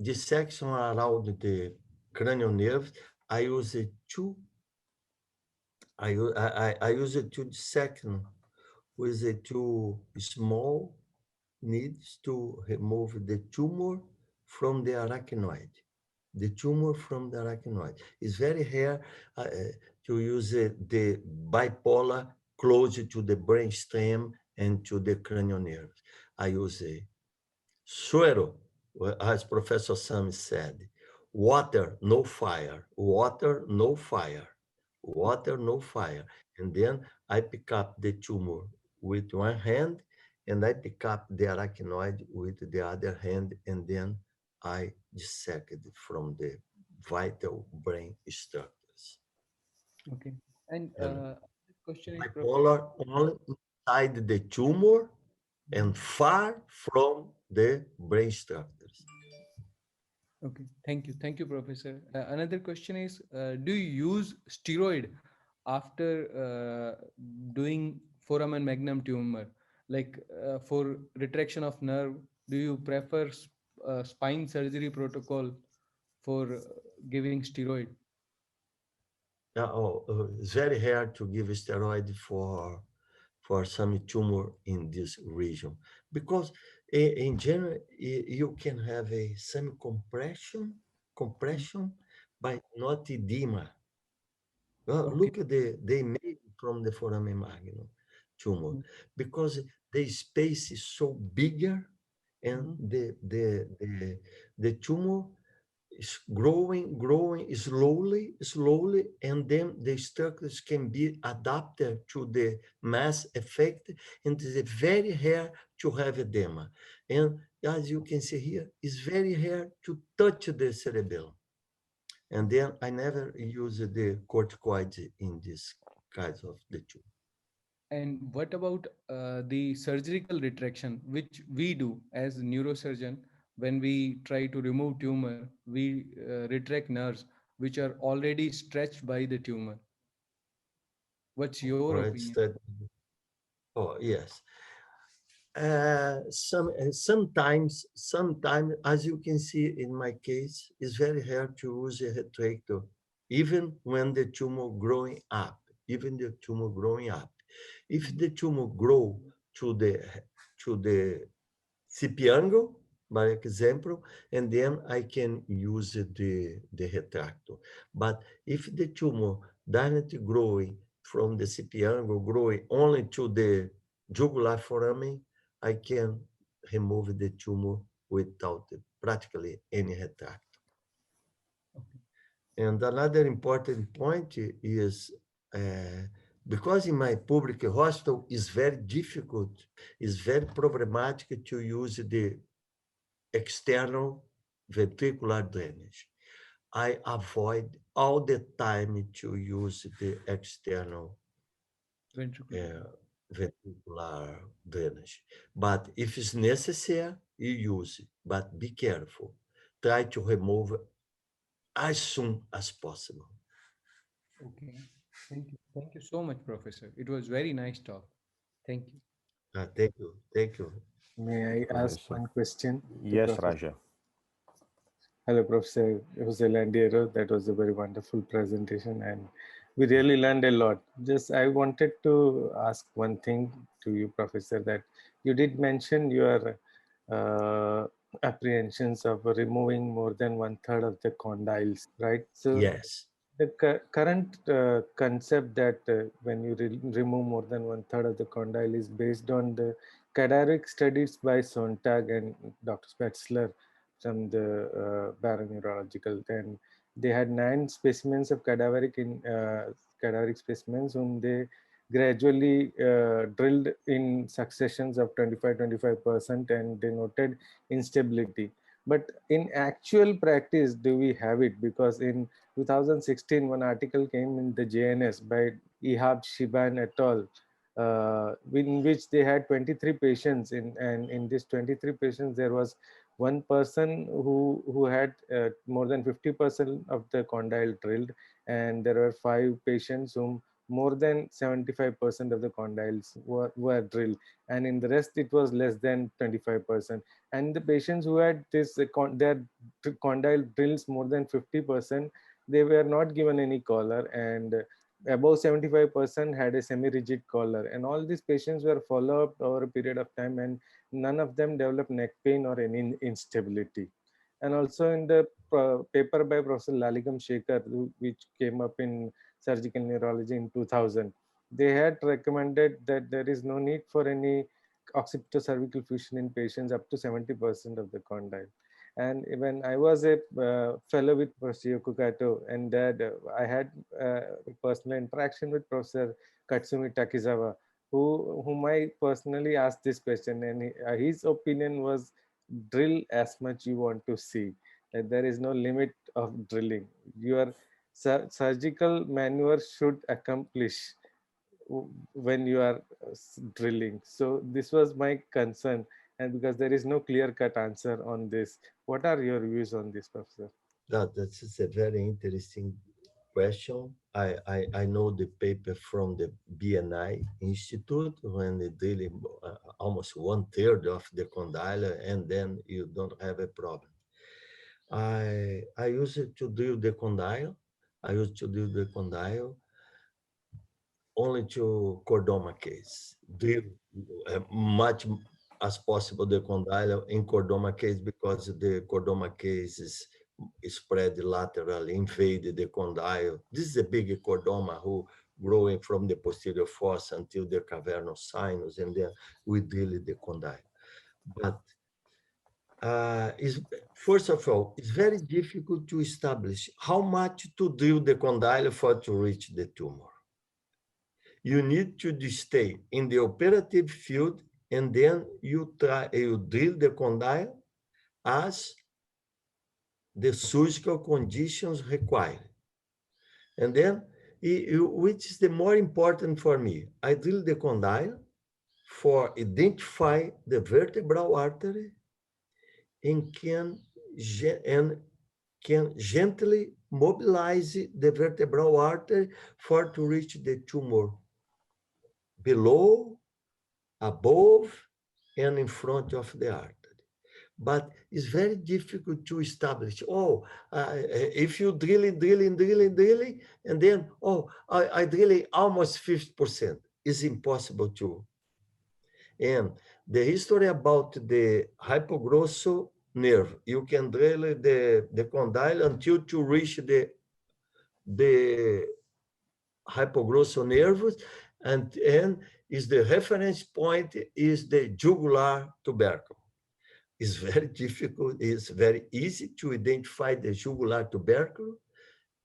dissection around the cranial nerves, I use a two. I use a two dissection with a two small needs to remove the tumor from the arachnoid. The tumor from the arachnoid. It's very rare to use the bipolar close to the brainstem and to the cranial nerves. I use a suero, as Professor Sam said, water, no fire, water, no fire, water, no fire. And then I pick up the tumor with one hand and I pick up the arachnoid with the other hand, and then I dissect it from the vital brain structures. Okay. And question is bipolar only inside the tumor and far from the brain structures. Okay, thank you, Professor. Another question is, do you use steroid after doing foramen magnum tumor? Like for retraction of nerve, do you prefer spine surgery protocol for giving steroid? It's very hard to give steroid for some tumor in this region because in general you can have some compression but not edema. Look at the image from the foramen magnum tumor because the space is so bigger and the tumor is growing slowly, and then the structures can be adapted to the mass effect, and it's very rare to have edema. And as you can see here, it's very rare to touch the cerebellum. And then I never use the corticoids in this kinds of the tumor. And what about the surgical retraction, which we do as neurosurgeon when we try to remove tumor? We retract nerves which are already stretched by the tumor. What's your opinion? Oh, yes. Sometimes, as you can see in my case, it's very hard to use a retractor, even when the tumor growing up, If the tumor grow to the CP angle, by example, and then I can use the retractor. But if the tumor doesn't growing from the CP angle, growing only to the jugular foramen, I can remove the tumor without practically any retractor. And another important point is because in my public hospital it's very difficult, it's very problematic to use the external ventricular drainage. I avoid all the time to use the external ventricular drainage. But if it's necessary, you use it, but be careful. Try to remove as soon as possible. Okay. Thank you. Thank you so much, Professor. It was very nice talk. Thank you. Thank you. Thank you. May I ask Professor. one question to Yes, Professor? Raja. Hello, Professor Jose Landiero. That was a very wonderful presentation, and we really learned a lot. Just I wanted to ask one thing to you, Professor, that you did mention your apprehensions of removing more than 1/3 of the condyles, right? So Yes. the current concept that when you remove more than 1/3 of the condyle is based on the cadaveric studies by Sontag and Dr. Spetzler from the Bioneurological. And they had 9 specimens of cadaveric specimens whom they gradually drilled in successions of 25% and they noted instability. But in actual practice, do we have it? Because in 2016, one article came in the JNS by Ihab Shiban et al., in which they had 23 patients, and in these 23 patients, there was one person who had more than 50% of the condyle drilled, and there were 5 patients whom more than 75% of the condyles were drilled, and in the rest it was less than 25%. And the patients who had this their condyle drills more than 50%, they were not given any collar, and above 75% had a semi-rigid collar, and all these patients were followed up over a period of time, and none of them developed neck pain or any instability. And also in the paper by Professor Laligam Shekhar, which came up in surgical neurology in 2000, they had recommended that there is no need for any occipital-cervical fusion in patients up to 70% of the condyle. And when I was a fellow with Professor Yoko Kato, and that I had personal interaction with Professor Katsumi Takizawa, whom I personally asked this question, and his opinion was drill as much you want to see. That there is no limit of drilling. Your surgical maneuver should accomplish when you are drilling. So this was my concern, and because there is no clear-cut answer on this, what are your views on this, Professor? That's a very interesting question. I know the paper from the BNI Institute when they drill almost 1/3 of the condyle, and then you don't have a problem. I used to drill the condyle. I used to drill the condyle only to chordoma case. Drill much as possible the condyle in chordoma case because the chordoma case is spread laterally, invade the condyle. This is a big chordoma who growing from the posterior fossa until the cavernous sinus, and then we drill the condyle. But first of all, it's very difficult to establish how much to drill the condyle for to reach the tumor. You need to stay in the operative field, and then you drill the condyle as the surgical conditions require. And then, which is the more important for me, I drill the condyle for identify the vertebral artery and can gently mobilize the vertebral artery for to reach the tumor below, above, and in front of the artery. But it's very difficult to establish, if you drilling, and then, I drilling almost 50%. It's impossible to. And the history about the hypogrosso nerve. You can drill the condyle until to reach the hypoglossal nerves, and is the reference point is the jugular tubercle. It's very difficult. It's very easy to identify the jugular tubercle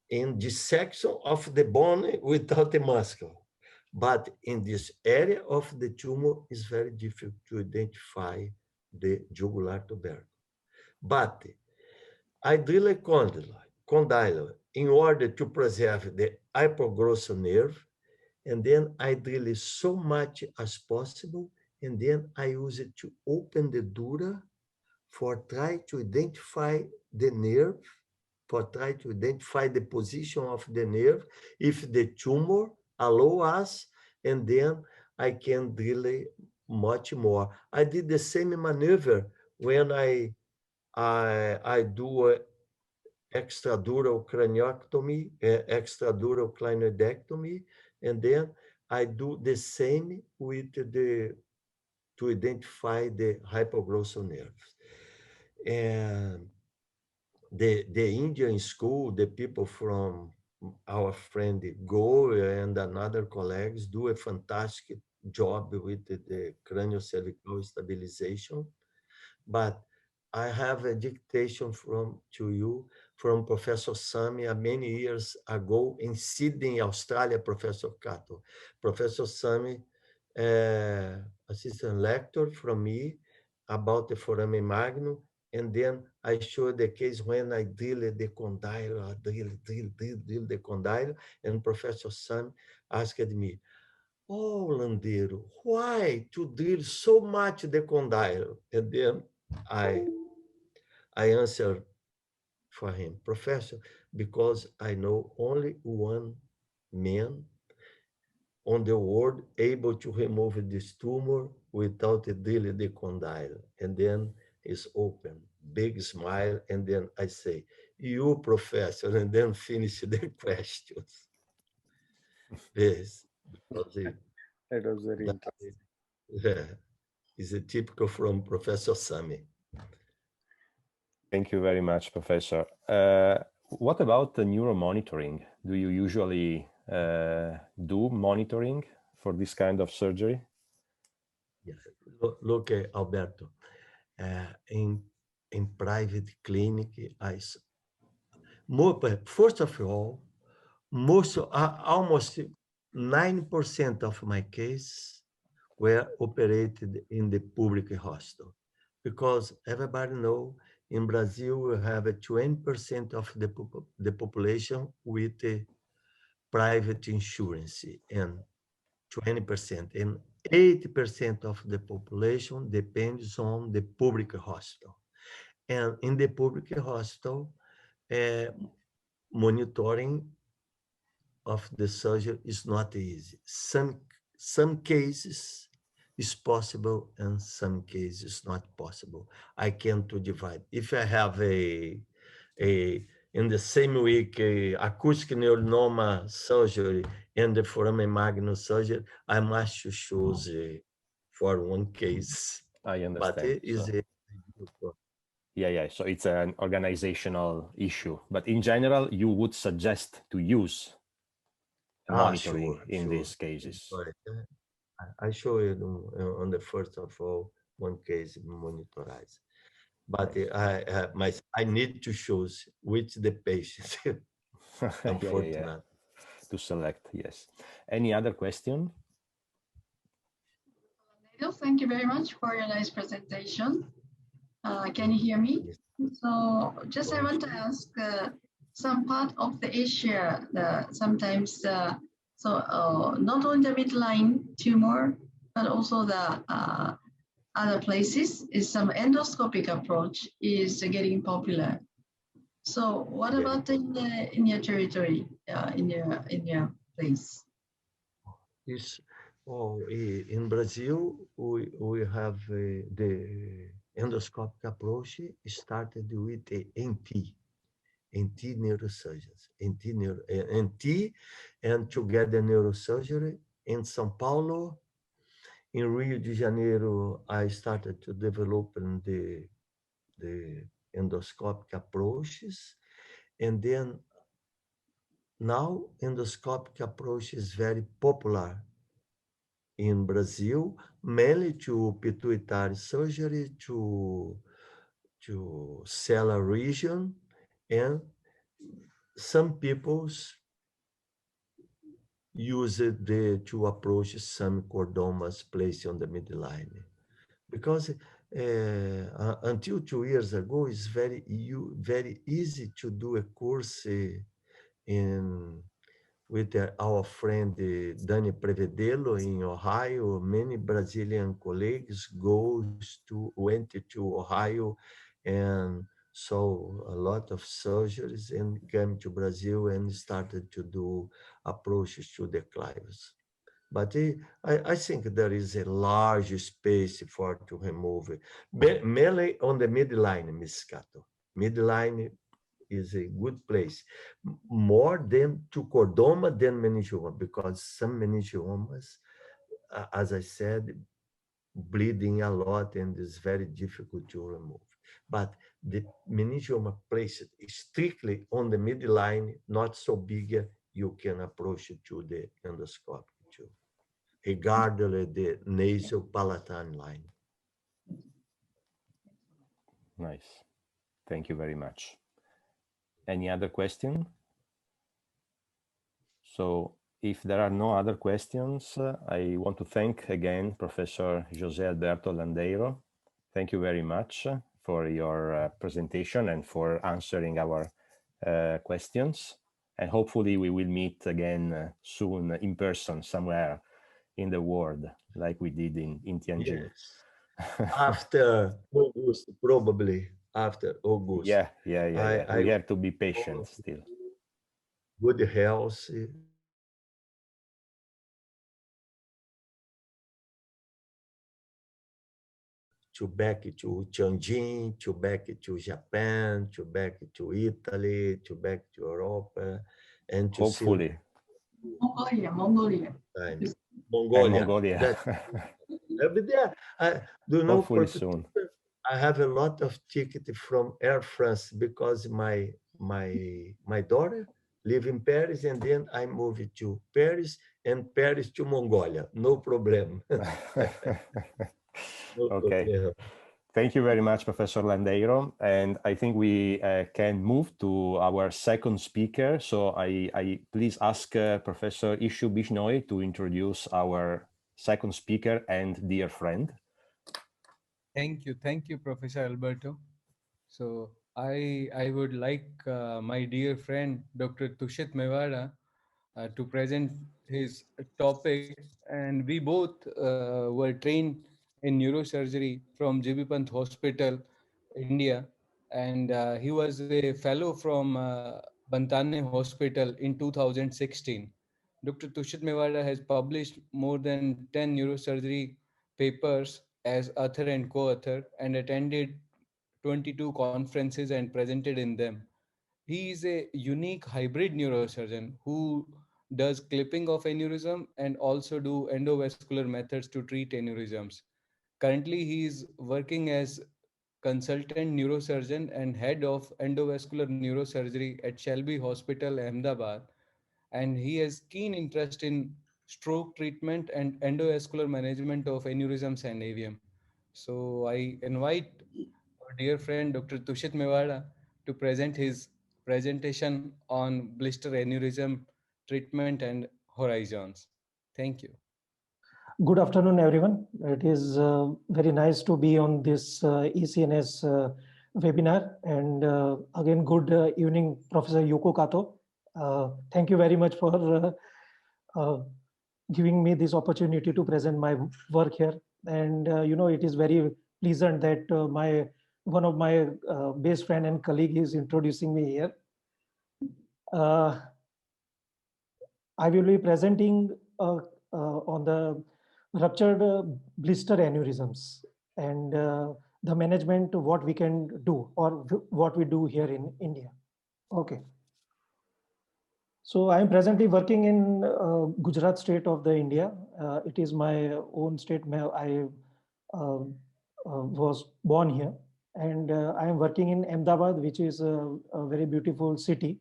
in dissection of the bone without the muscle. But in this area of the tumor, it's very difficult to identify the jugular tubercle. But I drill a condyle in order to preserve the hypoglossal nerve, and then I drill it so much as possible, and then I use it to open the dura for try to identify the nerve, for try to identify the position of the nerve, if the tumor allow us, and then I can drill it much more. I did the same maneuver when I do a extradural craniectomy, extradural clinoidectomy, and then I do the same with to identify the hypoglossal nerves. And the Indian school, the people from our friend Go and another colleagues do a fantastic job with the craniocervical stabilization. But I have a dictation to you from Professor Sami many years ago in Sydney, Australia, Professor Cato. Professor Sami, assistant lecturer from me about the foramen magnum, and then I showed the case when I drill the condyle, I drill the condyle, and Professor Sami asked me, "Oh, Landeiro, why to drill so much the condyle?" And then I answered for him, "Professor, because I know only one man on the world able to remove this tumor without drilling the condyle." And then he's open, big smile, and then I say, "You, Professor," and then finish the questions. Yes, because That was very interesting. is a typical from Professor Sami. Thank you very much, Professor. What about the neuromonitoring? Do you usually do monitoring for this kind of surgery? Yes. Look, Alberto, in private clinic, first of all, almost 9% of my cases were operated in the public hospital, because everybody know in Brazil we have a 20% of the population with private insurance, and 20%, and 80% of the population depends on the public hospital. And in the public hospital, monitoring of the surgery is not easy. Some cases is possible and some cases not possible. I can't divide. If I have in the same week a acoustic neuronoma surgery and the foramen magnum surgery, I must choose for one case. I understand. But it is yeah. So it's an organizational issue. But in general, you would suggest to use monitoring in these cases. Sorry. I show you on the first of all one case monitorized, but nice. I need to choose which the patient. Unfortunately, to select. Yes. Any other question? Thank you very much for your nice presentation. Can you hear me? So just I want to ask some part of the Asia, sometimes not only the midline tumor, but also the other places is some endoscopic approach is getting popular. So what about in your territory, in your place? Yes. In Brazil, we have the endoscopic approach started with the NT neurosurgeons, NT, and together neurosurgery in São Paulo. In Rio de Janeiro, I started to develop the the endoscopic approaches. And then now endoscopic approach is very popular in Brazil, mainly to pituitary surgery, to sellar region, and some people's use it to approach some chordomas placed on the midline. Because until 2 years ago, it's very easy to do a course in with our friend Dani Prevedelo in Ohio. Many Brazilian colleagues went to Ohio and saw a lot of surgeries and came to Brazil and started to do approaches to the clivus. But I think there is a large space for to remove it. Mainly on the midline, Ms. Cato. Midline is a good place. More than to chordoma than meningioma, because some meningiomas, as I said, bleeding a lot and is very difficult to remove. But the meningioma placed strictly on the midline, not so big, you can approach it to the endoscope too, regardless the nasal palatine line. Nice. Thank you very much. Any other question? So if there are no other questions, I want to thank again Professor José Alberto Landeiro. Thank you very much for your presentation and for answering our questions. And hopefully we will meet again soon in person somewhere in the world, like we did in Tianjin. Yes. After August, probably after August. Yeah. We have to be patient still. Good health. To back to Tianjin, to back to Japan, to back to Italy, to back to Europe, and to Hopefully. Mongolia. And Mongolia. Mongolia. I'll be there. Do you know, Hopefully soon. I have a lot of tickets from Air France because my daughter live in Paris, and then I moved to Paris and Paris to Mongolia. No problem. No Okay. problem. Thank you very much, Professor Landeiro. And I think we can move to our second speaker. So I please ask Professor Ishu Bishnoi to introduce our second speaker and dear friend. Thank you, Professor Alberto. So I would like my dear friend Dr. Tushit Mewara to present his topic, and we both were trained in neurosurgery from JB Pant Hospital, India, and he was a fellow from Bantane Hospital in 2016. Dr. Tushit Mewara has published more than 10 neurosurgery papers as author and co-author, and attended 22 conferences and presented in them. He is a unique hybrid neurosurgeon who does clipping of aneurysm and also do endovascular methods to treat aneurysms. Currently, he is working as consultant neurosurgeon and head of endovascular neurosurgery at Shelby Hospital, Ahmedabad, and he has keen interest in stroke treatment and endovascular management of aneurysms and AVM. So I invite our dear friend Dr. Tushit Mewada to present his presentation on blister aneurysm treatment and horizons. Thank you. Good afternoon, everyone. It is very nice to be on this ECNS webinar. And again, good evening, Professor Yoko Kato. Thank you very much for giving me this opportunity to present my work here. And, it is very pleasant that one of my best friend and colleague is introducing me here. I will be presenting on the ruptured blister aneurysms and the management, what we can do or what we do here in India. Okay. So I'm presently working in Gujarat state of the India. It is my own state. I was born here. And I am working in Ahmedabad, which is a very beautiful city,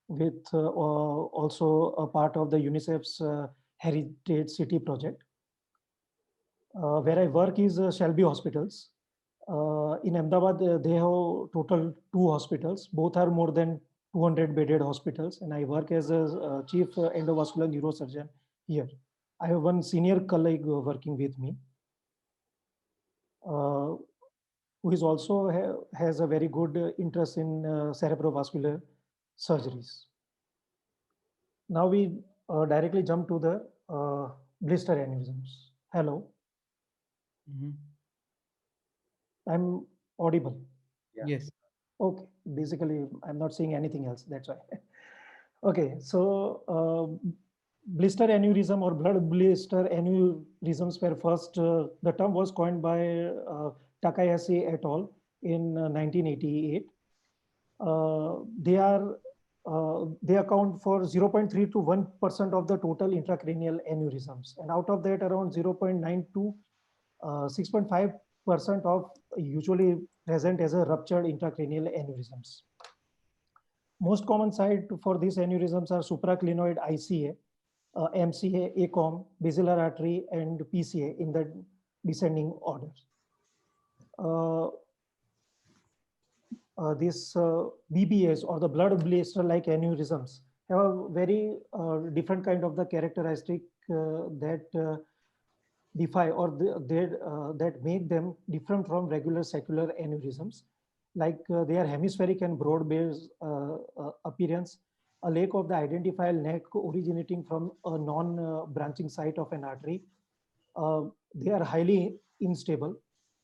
with also a part of the UNICEF's Heritage City project. Where I work is Shelby Hospitals. In Ahmedabad, they have total 2 hospitals. Both are more than 200 bedded hospitals, and I work as a chief endovascular neurosurgeon here. I have one senior colleague working with me, who is also has a very good interest in cerebrovascular surgeries. Now we directly jump to the blister aneurysms. Hello. I'm audible. Yeah. Yes. Okay. Basically, I'm not saying anything else. That's why. Okay. So blister aneurysm or blood blister aneurysms were first, the term was coined by Takayasu et al. In 1988. They account for 0.3 to 1% of the total intracranial aneurysms. And out of that, around 0.9 to 6.5% of usually present as a ruptured intracranial aneurysms. Most common site for these aneurysms are supraclinoid ICA, MCA, ACOM, basilar artery, and PCA in the descending order. These BBAs or the blood blister-like aneurysms have a very different kind of the characteristic that defy or that make them different from regular secular aneurysms. Like they are hemispheric and broad-based appearance, a lack of the identifiable neck originating from a non-branching site of an artery. They are highly unstable.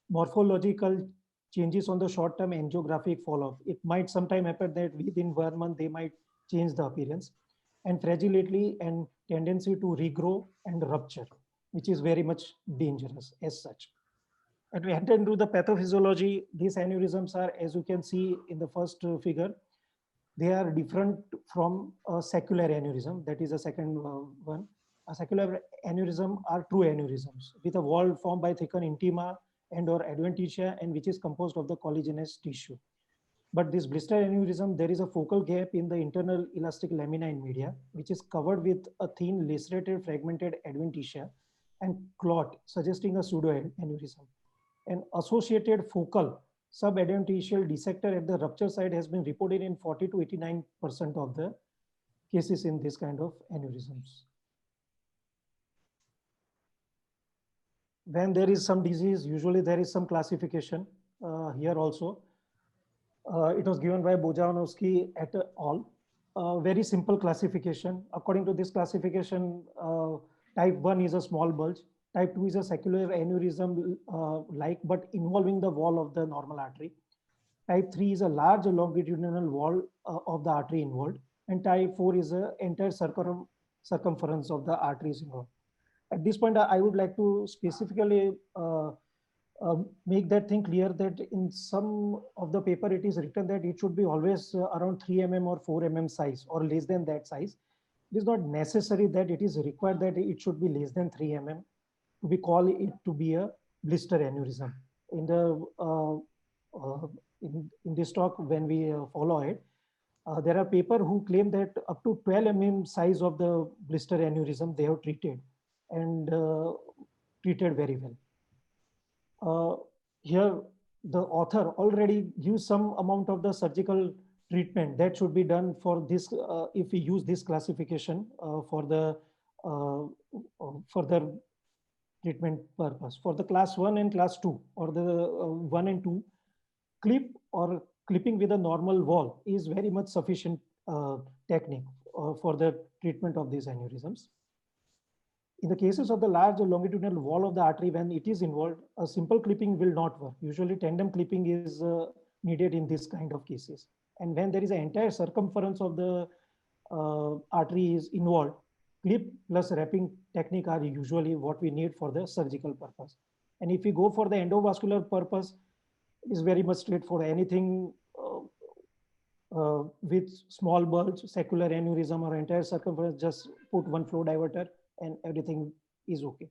Morphological changes on the short-term angiographic follow-up. It might sometime happen that within 1 month they might change the appearance, and fragility and tendency to regrow and rupture, which is very much dangerous as such. And we enter into the pathophysiology. These aneurysms are, as you can see in the first figure, they are different from a secular aneurysm. That is the second one. A secular aneurysm are true aneurysms with a wall formed by thickened intima and or adventitia, and which is composed of the collagenous tissue. But this blister aneurysm, there is a focal gap in the internal elastic lamina in media, which is covered with a thin lacerated fragmented adventitia and clot, suggesting a pseudo aneurysm. An associated focal subadventitial dissector at the rupture site has been reported in 40 to 89% of the cases in this kind of aneurysms. When there is some disease, usually there is some classification here also. It was given by Bojanowski et al. Very simple classification. According to this classification, type 1 is a small bulge. Type 2 is a secular aneurysm like but involving the wall of the normal artery. Type 3 is a large longitudinal wall of the artery involved. And type 4 is the entire circumference of the arteries involved. At this point, I would like to specifically make that thing clear that in some of the paper, it is written that it should be always around 3 mm or 4 mm size or less than that size. It is not necessary that it is required that it should be less than 3 mm to be called it to be a blister aneurysm. In the in this talk, when we follow it, there are people who claim that up to 12 mm size of the blister aneurysm they have treated and treated very well. Here, the author already gives some amount of the surgical treatment that should be done for this if we use this classification for the further treatment purpose. For the class 1 and class 2 or the 1 and 2, clip or clipping with a normal wall is very much sufficient technique for the treatment of these aneurysms. In the cases of the large longitudinal wall of the artery, when it is involved, a simple clipping will not work. Usually tandem clipping is needed in this kind of cases. And when there is an entire circumference of the artery is involved, clip plus wrapping technique are usually what we need for the surgical purpose. And if we go for the endovascular purpose, it is very much straightforward. Anything with small bulge, secular aneurysm or entire circumference, just put one flow diverter and everything is okay.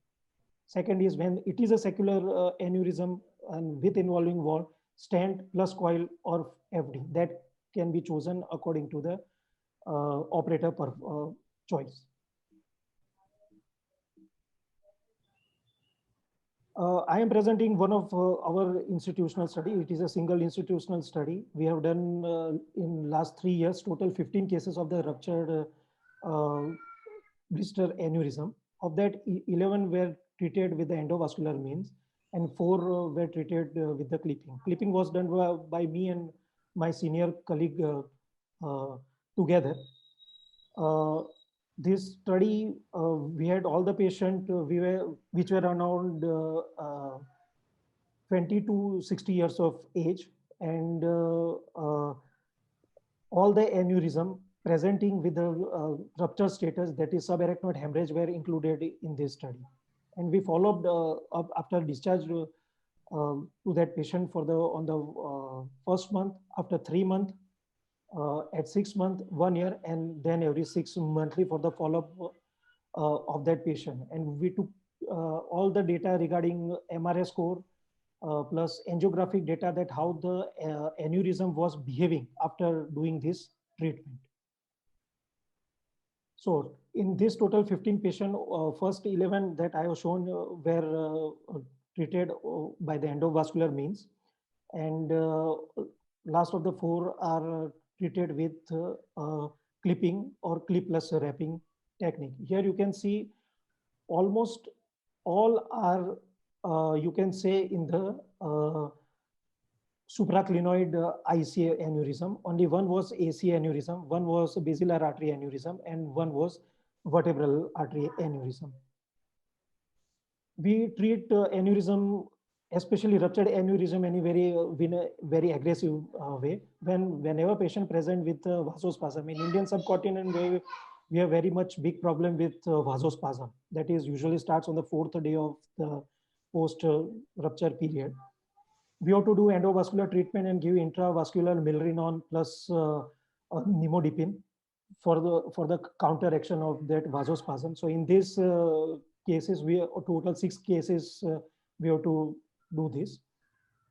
Second is when it is a secular aneurysm and with involving wall, stent plus coil or FD. That can be chosen according to the operator choice. I am presenting one of our institutional study. It is a single institutional study. We have done in last 3 years, total 15 cases of the ruptured blister aneurysm. Of that, 11 were treated with the endovascular means and 4 were treated with the clipping. Clipping was done by me and my senior colleague together. This study, we had all the patients which were around 20 to 60 years of age, and all the aneurysm presenting with the rupture status, that is subarachnoid hemorrhage, were included in this study. And we followed up after discharge to that patient for on the first month, after 3 months, at 6 months, 1 year, and then every 6 monthly for the follow-up of that patient. And we took all the data regarding MRS score plus angiographic data, that how the aneurysm was behaving after doing this treatment. So in this total 15 patient, first 11 that I have shown were treated by the endovascular means, and last of the 4 are treated with clipping or clipless wrapping technique. Here you can see almost all are, you can say, in the supraclinoid IC aneurysm. Only one was AC aneurysm, one was basilar artery aneurysm, and one was vertebral artery aneurysm. We treat aneurysm, especially ruptured aneurysm, in a very aggressive way. Whenever patient present with vasospasm, in Indian subcontinent, we have very much big problem with vasospasm. That is usually starts on the 4th day of the post rupture period. We have to do endovascular treatment and give intravascular milrinone plus nimodipine for the counteraction of that vasospasm. So in these cases, we have total 6 cases we have to do this.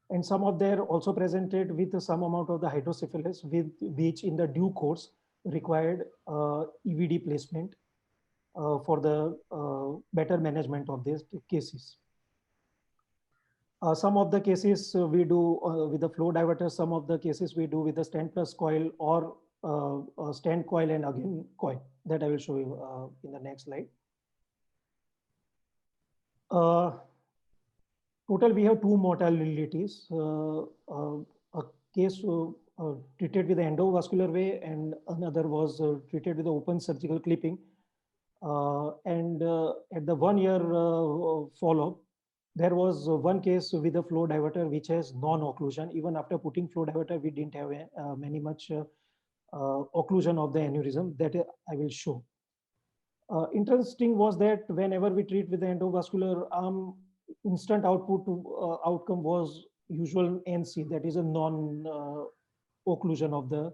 And some of them also presented with some amount of the hydrocephalus, with which in the due course required EVD placement for the better management of these cases. Some of the cases we do with the flow diverter, some of the cases we do with the stent plus coil or stent coil and again coil, that I will show you in the next slide. Total, we have 2 mortalities. A case treated with the endovascular way, and another was treated with the open surgical clipping. And at the 1 year follow-up, there was one case with a flow diverter which has non-occlusion. Even after putting flow diverter, we didn't have many much occlusion of the aneurysm, that I will show. Interesting was that whenever we treat with the endovascular arm, instant outcome was usual NC, that is a non-occlusion of the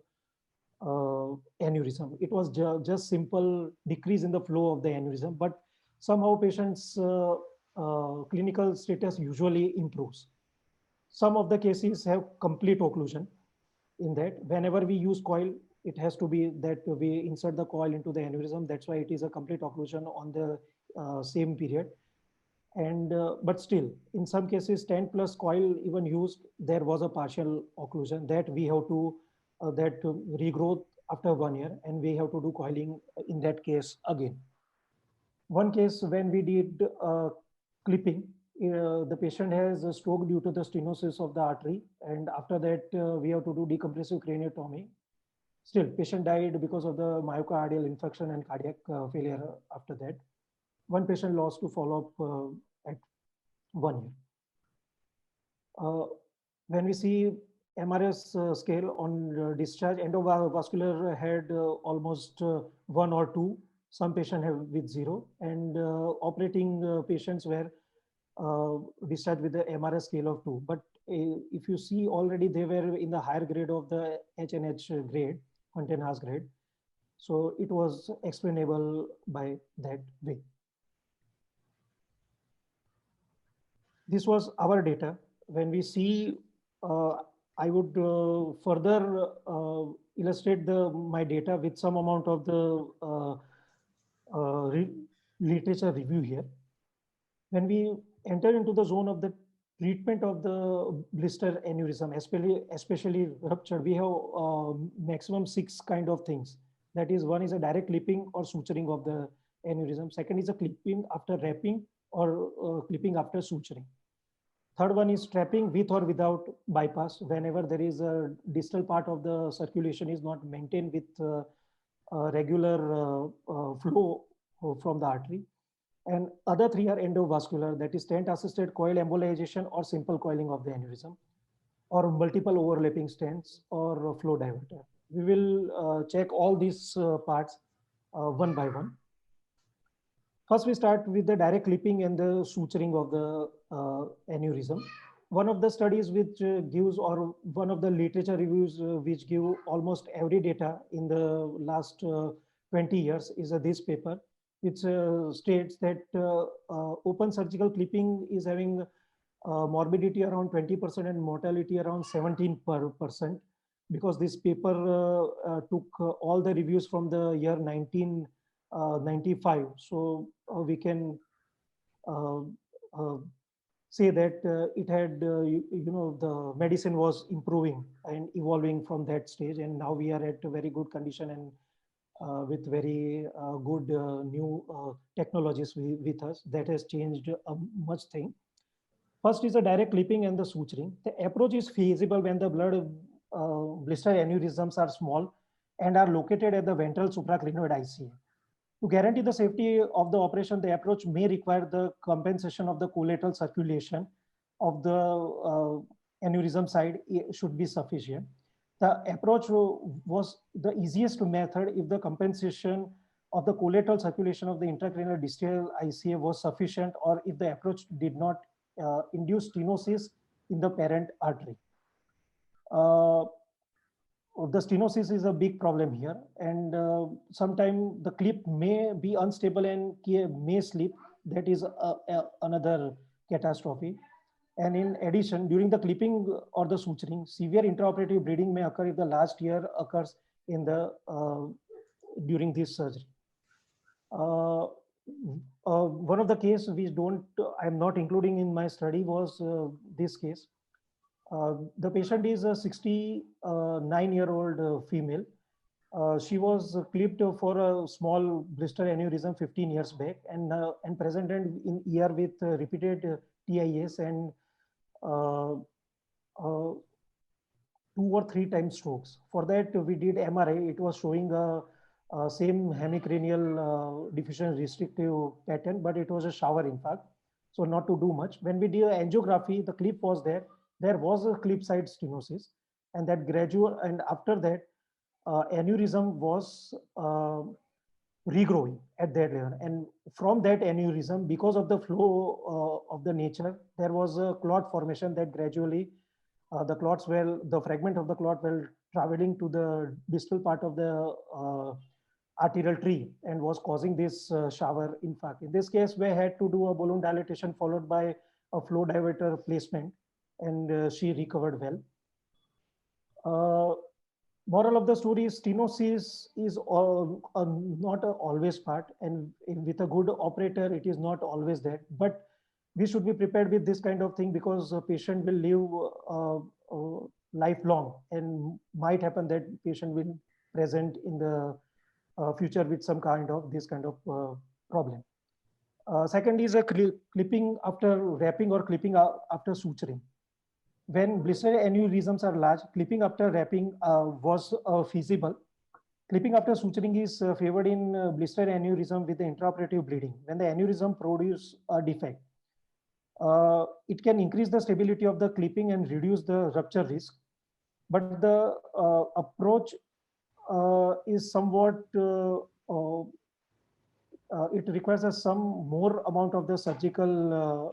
aneurysm. It was just simple decrease in the flow of the aneurysm, but somehow patients' clinical status usually improves. Some of the cases have complete occlusion in that. Whenever we use coil, it has to be that we insert the coil into the aneurysm. That's why it is a complete occlusion on the same period. And but still, in some cases, stent plus coil even used, there was a partial occlusion that we have to that regrowth after 1 year, and we have to do coiling in that case again. One case when we did clipping, the patient has a stroke due to the stenosis of the artery, and after that we have to do decompressive craniotomy. Still, patient died because of the myocardial infarction and cardiac failure after that. One patient lost to follow-up at 1 year. When we see MRS scale on discharge, endovascular had almost 1 or 2. Some patients have with 0, and operating patients were discharged with the MRS scale of 2. But if you see, already they were in the higher grade of the HNH grade, Huntington's grade. So it was explainable by that way. This was our data. When we see I would further illustrate my data with some amount of the literature review here. When we enter into the zone of the treatment of the blister aneurysm, especially ruptured, we have maximum 6 kind of things. That is, one is a direct clipping or suturing of the aneurysm. Second is a clipping after wrapping or clipping after suturing. Third one is strapping with or without bypass, whenever there is a distal part of the circulation is not maintained with regular flow from the artery. And other 3 are endovascular, that is stent assisted coil embolization or simple coiling of the aneurysm, or multiple overlapping stents or flow diverter. We will check all these parts one by one. First, we start with the direct clipping and the suturing of the aneurysm. One of the studies which gives, or one of the literature reviews which give almost every data in the last 20 years is this paper, which states that open surgical clipping is having morbidity around 20% and mortality around 17%, because this paper took all the reviews from the year 1995. So we can say that it had, the medicine was improving and evolving from that stage. And now we are at a very good condition and with very good new technologies with us that has changed much thing. First is a direct clipping and the suturing. The approach is feasible when the blister aneurysms are small and are located at the ventral supraclinoid ICA. To guarantee the safety of the operation, the approach may require the compensation of the collateral circulation of the aneurysm side should be sufficient. The approach was the easiest method if the compensation of the collateral circulation of the intracranial distal ICA was sufficient, or if the approach did not induce stenosis in the parent artery. The stenosis is a big problem here, and sometimes the clip may be unstable and may slip. That is another catastrophe. And in addition, during the clipping or the suturing, severe intraoperative bleeding may occur if the last tear occurs in the during this surgery. One of the cases which I'm not including in my study was this case. The patient is a 69-year-old female. She was clipped for a small blister aneurysm 15 years back and presented in ER with repeated TIS and 2 or 3 times strokes. For that, we did MRI. It was showing a same hemicranial diffusion restrictive pattern, but it was a shower infarct, so not to do much. When we did angiography, the clip was there. There was a clip side stenosis, and that gradual, and after that, aneurysm was regrowing at that level. And from that aneurysm, because of the flow of the nature, there was a clot formation that gradually the clots were, the fragment of the clot were traveling to the distal part of the arterial tree and was causing this shower infarct. In this case, we had to do a balloon dilatation followed by a flow diverter placement, and she recovered well. Moral of the story is stenosis is not always part, and with a good operator, it is not always that. But we should be prepared with this kind of thing, because a patient will live lifelong, and might happen that patient will present in the future with some kind of this kind of problem. Second is a clipping after wrapping or clipping after suturing. When blister aneurysms are large, clipping after wrapping was feasible. Clipping after suturing is favored in blister aneurysm with the intraoperative bleeding. When the aneurysm produces a defect, it can increase the stability of the clipping and reduce the rupture risk. But the approach is somewhat, it requires some more amount of the surgical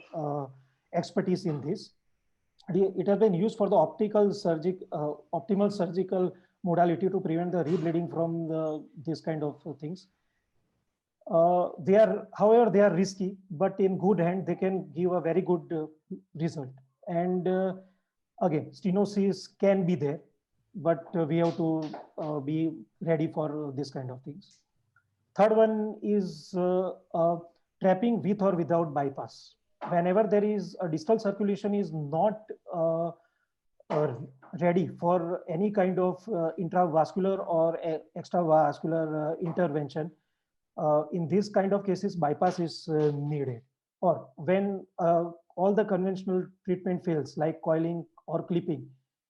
expertise in this. It has been used for the optimal surgical modality to prevent the rebleeding from this kind of things. However, they are risky, but in good hand, they can give a very good result. And Again, stenosis can be there, but we have to be ready for this kind of things. Third one is trapping with or without bypass. Whenever there is a distal circulation is not uh, ready for any kind of intravascular or extravascular intervention, in this kind of cases, bypass is needed. Or when all the conventional treatment fails, like coiling or clipping,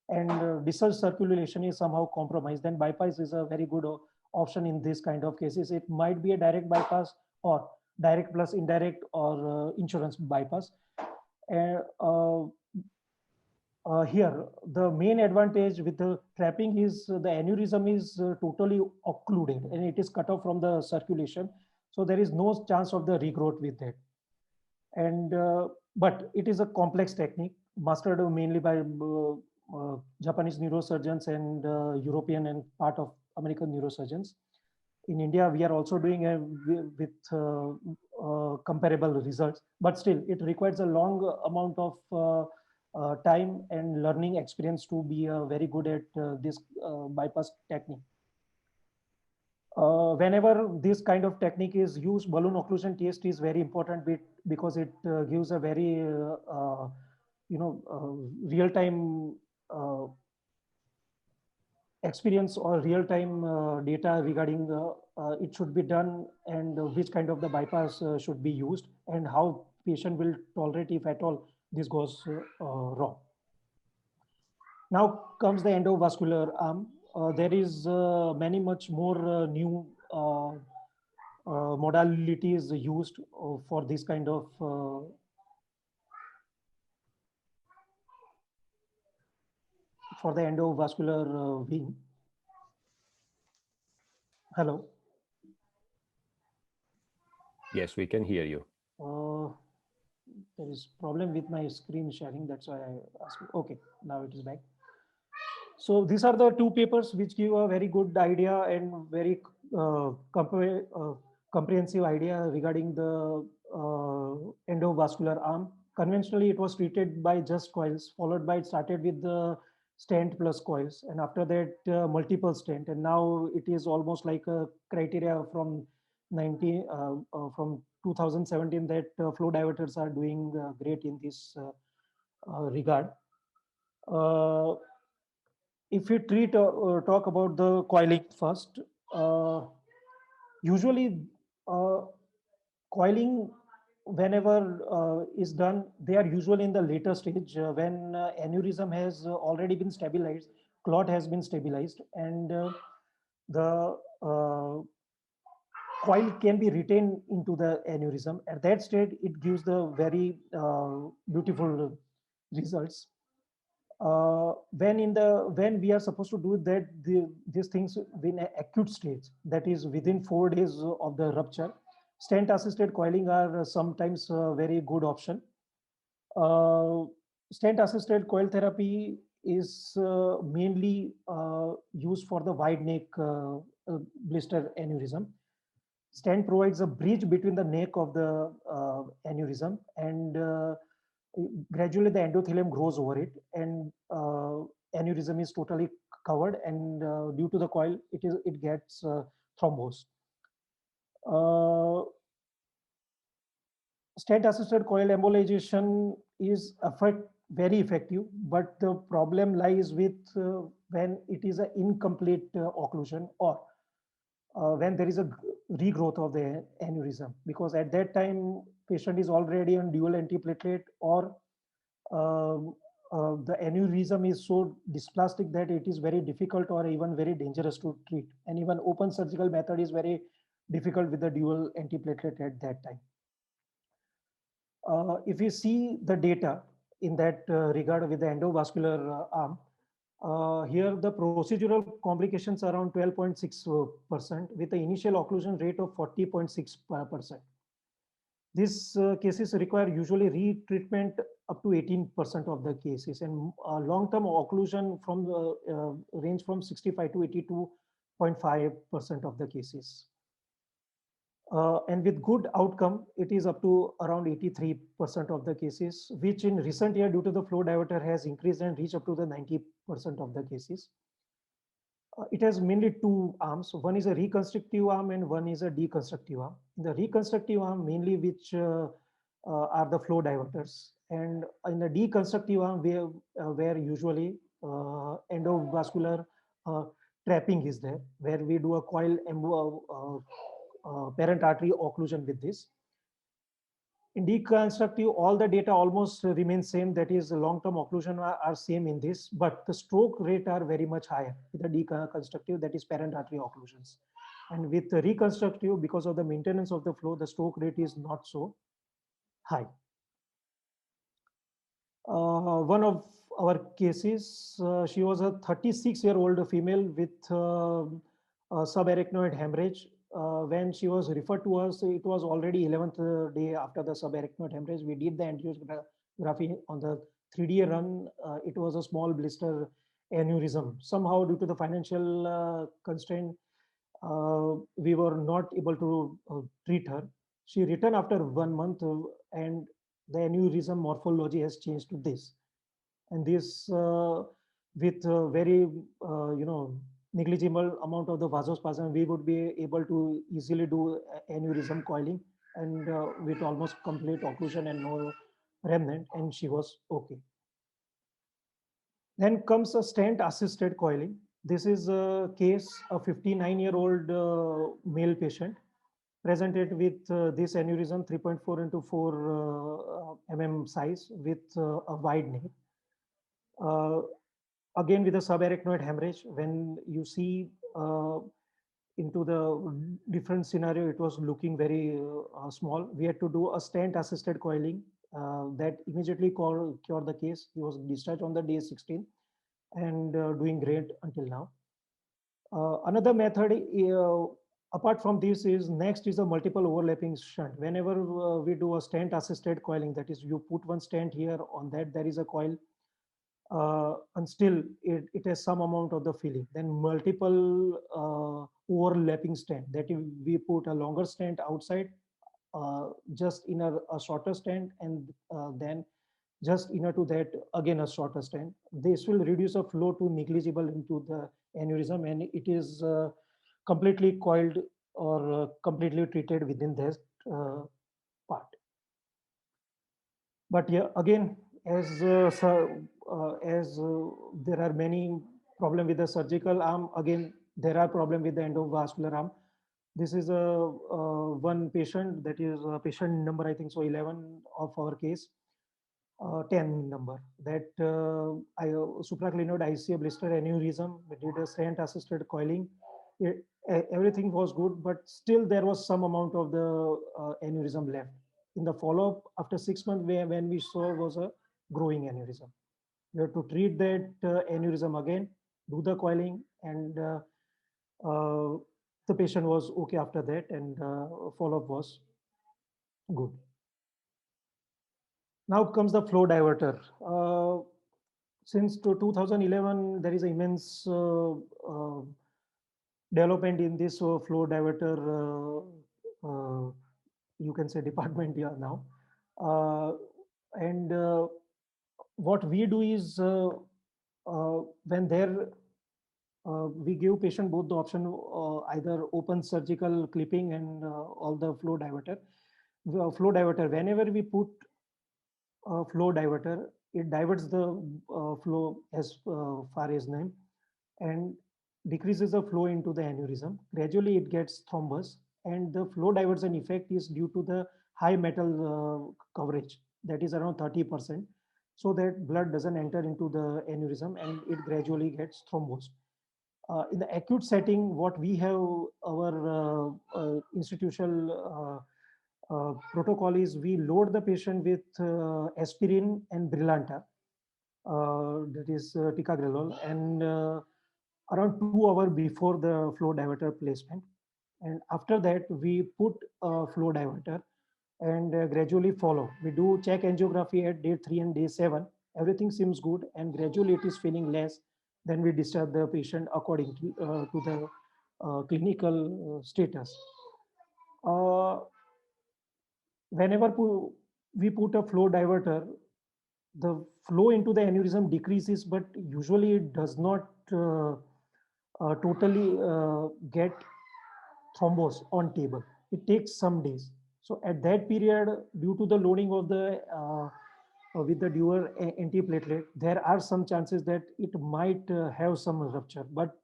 and distal circulation is somehow compromised, then bypass is a very good option in this kind of cases. It might be a direct bypass or direct plus indirect or insurance bypass. Here, the main advantage with the trapping is the aneurysm is totally occluded and it is cut off from the circulation. So there is no chance of the regrowth with that. And but it is a complex technique mastered mainly by Japanese neurosurgeons and European and part of American neurosurgeons. In India, we are also doing with comparable results, but still it requires a long amount of time and learning experience to be very good at this bypass technique. Whenever this kind of technique is used, balloon occlusion test is very important because it gives a very real-time experience or real-time data regarding it should be done and which kind of the bypass should be used and how patient will tolerate if at all this goes wrong. Now comes the endovascular arm. There is many much more new modalities used for this kind of for the endovascular wing. Hello. Yes, we can hear you. There is problem with my screen sharing. That's why I asked. Okay, now it is back. So these are the two papers which give a very good idea and very comprehensive idea regarding the endovascular arm. Conventionally, it was treated by just coils, followed by it started with the stent plus coils, and after that multiple stent, and now it is almost like a criteria from 2017 that flow diverters are doing great in this regard. If we talk about the coiling first, usually coiling whenever is done, they are usually in the later stage when aneurysm has already been stabilized, clot has been stabilized, and the coil can be retained into the aneurysm. At that stage, it gives the very beautiful results. When we are supposed to do that, these things in an acute stage, that is within 4 days of the rupture, stent assisted coiling are sometimes a very good option. Stent assisted coil therapy is mainly used for the wide neck blister aneurysm. Stent provides a bridge between the neck of the aneurysm, and gradually the endothelium grows over it, and aneurysm is totally covered, and due to the coil, it gets thrombosed. Stent assisted coil embolization is very effective, but the problem lies with when it is an incomplete occlusion, or when there is a regrowth of the aneurysm, because at that time patient is already on dual antiplatelet, or the aneurysm is so dysplastic that it is very difficult or even very dangerous to treat, and even open surgical method is very difficult with the dual antiplatelet at that time. If you see the data in that regard with the endovascular arm, here the procedural complications are around 12.6% with the initial occlusion rate of 40.6%. These cases require usually retreatment up to 18% of the cases, and long-term occlusion from the range from 65 to 82.5% of the cases. And with good outcome, it is up to around 83% of the cases, which in recent year due to the flow diverter has increased and reached up to the 90% of the cases. It has mainly two arms. One is a reconstructive arm and one is a deconstructive arm. The reconstructive arm mainly which are the flow diverters. And in the deconstructive arm where usually endovascular trapping is there, where we do a coil parent artery occlusion with this. In deconstructive, all the data almost remains same. That is, long-term occlusion are same in this, but the stroke rate are very much higher with the deconstructive, that is parent artery occlusions. And with the reconstructive, because of the maintenance of the flow, the stroke rate is not so high. One of our cases, she was a 36-year-old female with subarachnoid hemorrhage. When she was referred to us, it was already 11th day after the subarachnoid hemorrhage. We did the angiography on the 3D run. It was a small blister aneurysm. Somehow, due to the financial constraint, we were not able to treat her. She returned after 1 month, and the aneurysm morphology has changed to this. And this with very negligible amount of the vasospasm, we would be able to easily do aneurysm coiling, and with almost complete occlusion and no remnant, and she was okay. Then comes a stent assisted coiling. This is a case, a 59-year-old male patient presented with this aneurysm 3.4 into 4 mm size with a wide neck. Again with a subarachnoid hemorrhage. When you see into the different scenario, it was looking very small. We had to do a stent assisted coiling that immediately cured the case. He was discharged on the day 16 and doing great until now. Another method apart from this is next is a multiple overlapping shunt. Whenever we do a stent assisted coiling, that is you put one stent here, on that there is a coil, and still it has some amount of the filling. Then multiple overlapping stent, that we put a longer stent outside, just in a shorter stent, and then just inner to that again a shorter stent. This will reduce the flow to negligible into the aneurysm, and it is completely coiled or completely treated within that part. But yeah, again, as there are many problem with the surgical arm, again there are problem with the endovascular arm. This is a one patient, that is patient number, I think so 11 of our case. 10 number, that supraclinoid ICA blister aneurysm. We did a stent assisted coiling. Everything was good, but still there was some amount of the aneurysm left. In the follow-up after 6 months, when we saw was a growing aneurysm. We have to treat that aneurysm again, do the coiling, and the patient was okay after that, and follow-up was good. Now comes the flow diverter. Since 2011, there is immense development in this flow diverter, you can say department here now. And what we do is when there we give patient both the option, either open surgical clipping and all the flow diverter. Flow diverter, whenever we put flow diverter, it diverts the flow as far as name and decreases the flow into the aneurysm. Gradually it gets thrombus, and the flow diversion effect is due to the high metal coverage, that is around 30%, so that blood doesn't enter into the aneurysm and it gradually gets thrombosed. In the acute setting, what we have, our institutional protocol is we load the patient with aspirin and Brilinta, that is ticagrelol, and around 2 hours before the flow diverter placement. And after that, we put a flow diverter and gradually follow. We do check angiography at day 3 and day 7. Everything seems good, and gradually it is feeling less. Then we discharge the patient according to the clinical status. Uh, Whenever we put a flow diverter, the flow into the aneurysm decreases, but usually it does not totally get thrombus on table. It takes some days. So at that period, due to the loading of the with the dual antiplatelet, there are some chances that it might have some rupture. But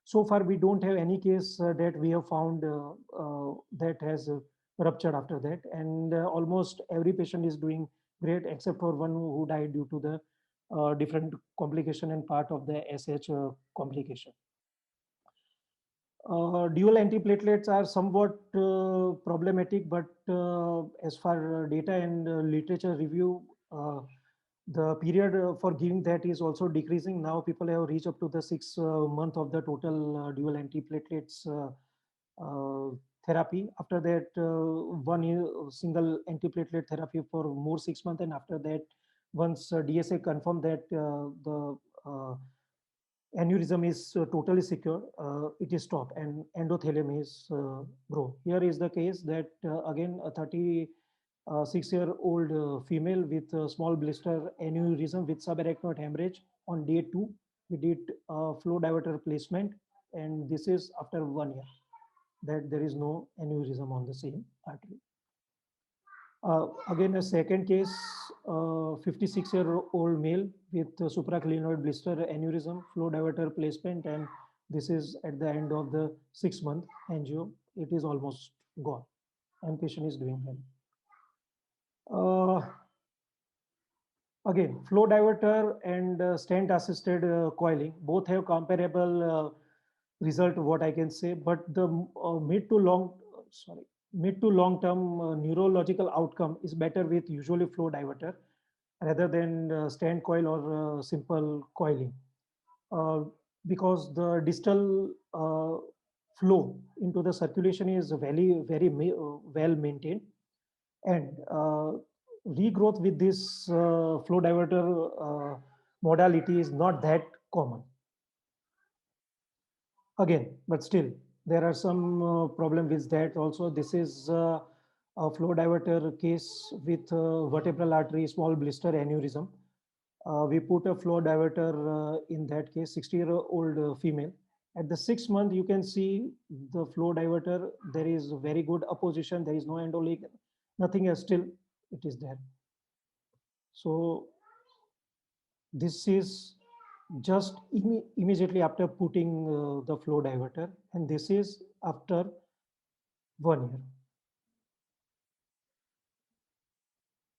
so far, we don't have any case that we have found that has ruptured after that. And almost every patient is doing great, except for one who died due to the different complication and part of the SH complication. Dual antiplatelets are somewhat problematic, but as far data and literature review, the period for giving that is also decreasing. Now people have reached up to the 6 month of the total dual antiplatelets therapy. After that, one year, single antiplatelet therapy for more 6 months, and after that, once DSA confirmed that the aneurysm is totally secure, it is stopped and endothelium is grown. Here is the case that again a 36-year-old female with a small blister aneurysm with subarachnoid hemorrhage. On day 2, we did flow diverter placement, and this is after 1 year that there is no aneurysm on the same artery. Again, a second case, 56-year-old male with supraclinoid blister aneurysm, flow diverter placement, and this is at the end of the 6-month angio. It is almost gone, and patient is doing well. Again, flow diverter and stent assisted coiling both have comparable result, what I can say, but the mid to long term neurological outcome is better with usually flow diverter rather than stent coil or simple coiling, because the distal flow into the circulation is very well maintained, and regrowth with this flow diverter modality is not that common. Again, but still, there are some problem with that also. This is a flow diverter case with vertebral artery small blister aneurysm. We put a flow diverter in that case, 60-year-old female. At the 6 month, you can see the flow diverter. There is very good opposition. There is no endoleak, nothing else. Still, it is there. So this is just immediately after putting the flow diverter, and this is after 1 year.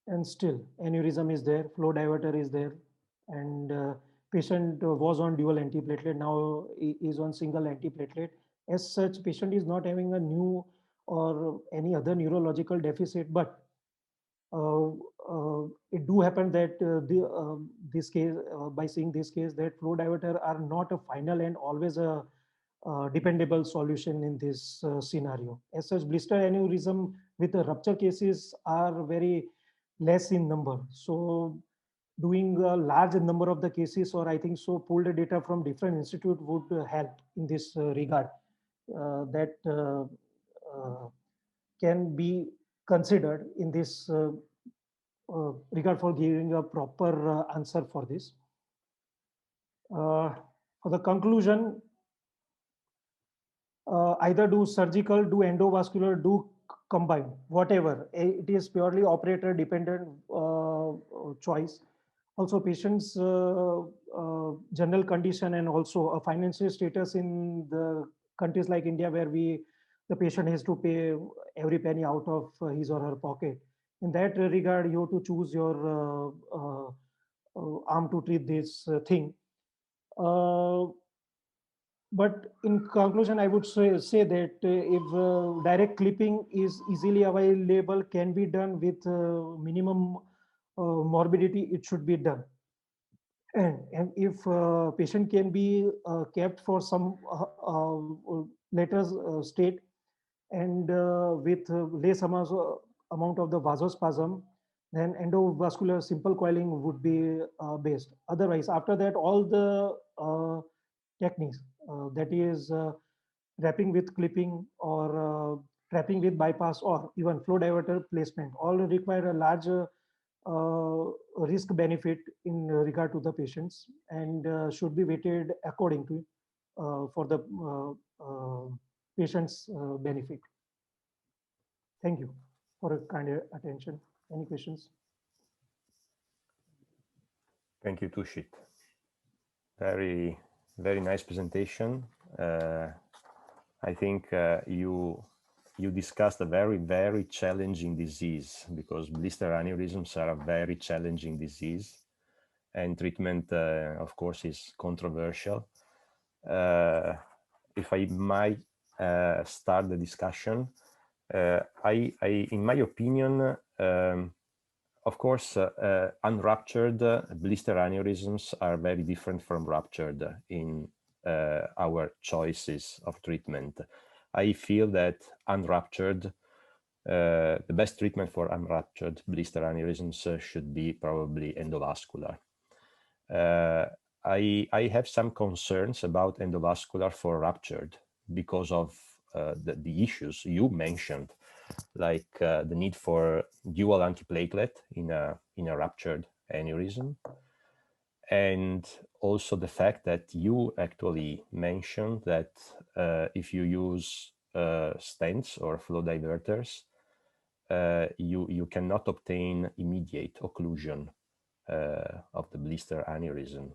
And still aneurysm is there, flow diverter is there, and patient was on dual antiplatelet, now is on single antiplatelet. As such, patient is not having a new or any other neurological deficit, but it do happen that this case, by seeing this case, that flow diverter are not a final and always a dependable solution in this scenario. As such, blister aneurysm with the rupture cases are very less in number. So doing a large number of the cases, or I think so, pulled data from different institute would help in this regard. That can be considered in this regard for giving a proper answer for this. For the conclusion, either do surgical, do endovascular, do combine, whatever. It is purely operator dependent choice. Also, patient's general condition and also a financial status in the countries like India, where the patient has to pay every penny out of his or her pocket. In that regard, you have to choose your arm to treat this thing. But in conclusion, I would say that if direct clipping is easily available, can be done with minimum morbidity, it should be done. And if patient can be kept for some later state and with less amount of the vasospasm, then endovascular simple coiling would be best. Otherwise, after that, all the techniques, that is wrapping with clipping or trapping with bypass or even flow diverter placement all require a large risk benefit in regard to the patients and should be weighted according to for the patient's benefit. Thank you for a kind attention. Any questions? Thank you, Tushit. Very, very nice presentation. I think you discussed a very, very challenging disease because blister aneurysms are a very challenging disease, and treatment, of course, is controversial. If I might start the discussion, in my opinion, of course, unruptured blister aneurysms are very different from ruptured in our choices of treatment. I feel that unruptured, the best treatment for unruptured blister aneurysms should be probably endovascular. I have some concerns about endovascular for ruptured because of the issues you mentioned, like the need for dual antiplatelet in a ruptured aneurysm, and also the fact that you actually mentioned that if you use stents or flow diverters, you cannot obtain immediate occlusion of the blister aneurysm.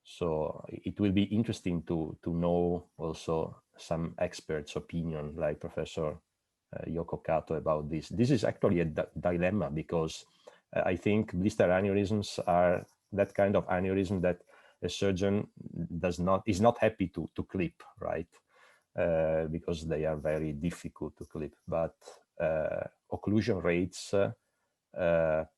So it will be interesting to know also some experts' opinion, like Professor Yoko Kato, about this. This is actually a dilemma because I think blister aneurysms are that kind of aneurysm that a surgeon is not happy to clip, right? Because they are very difficult to clip. But occlusion rates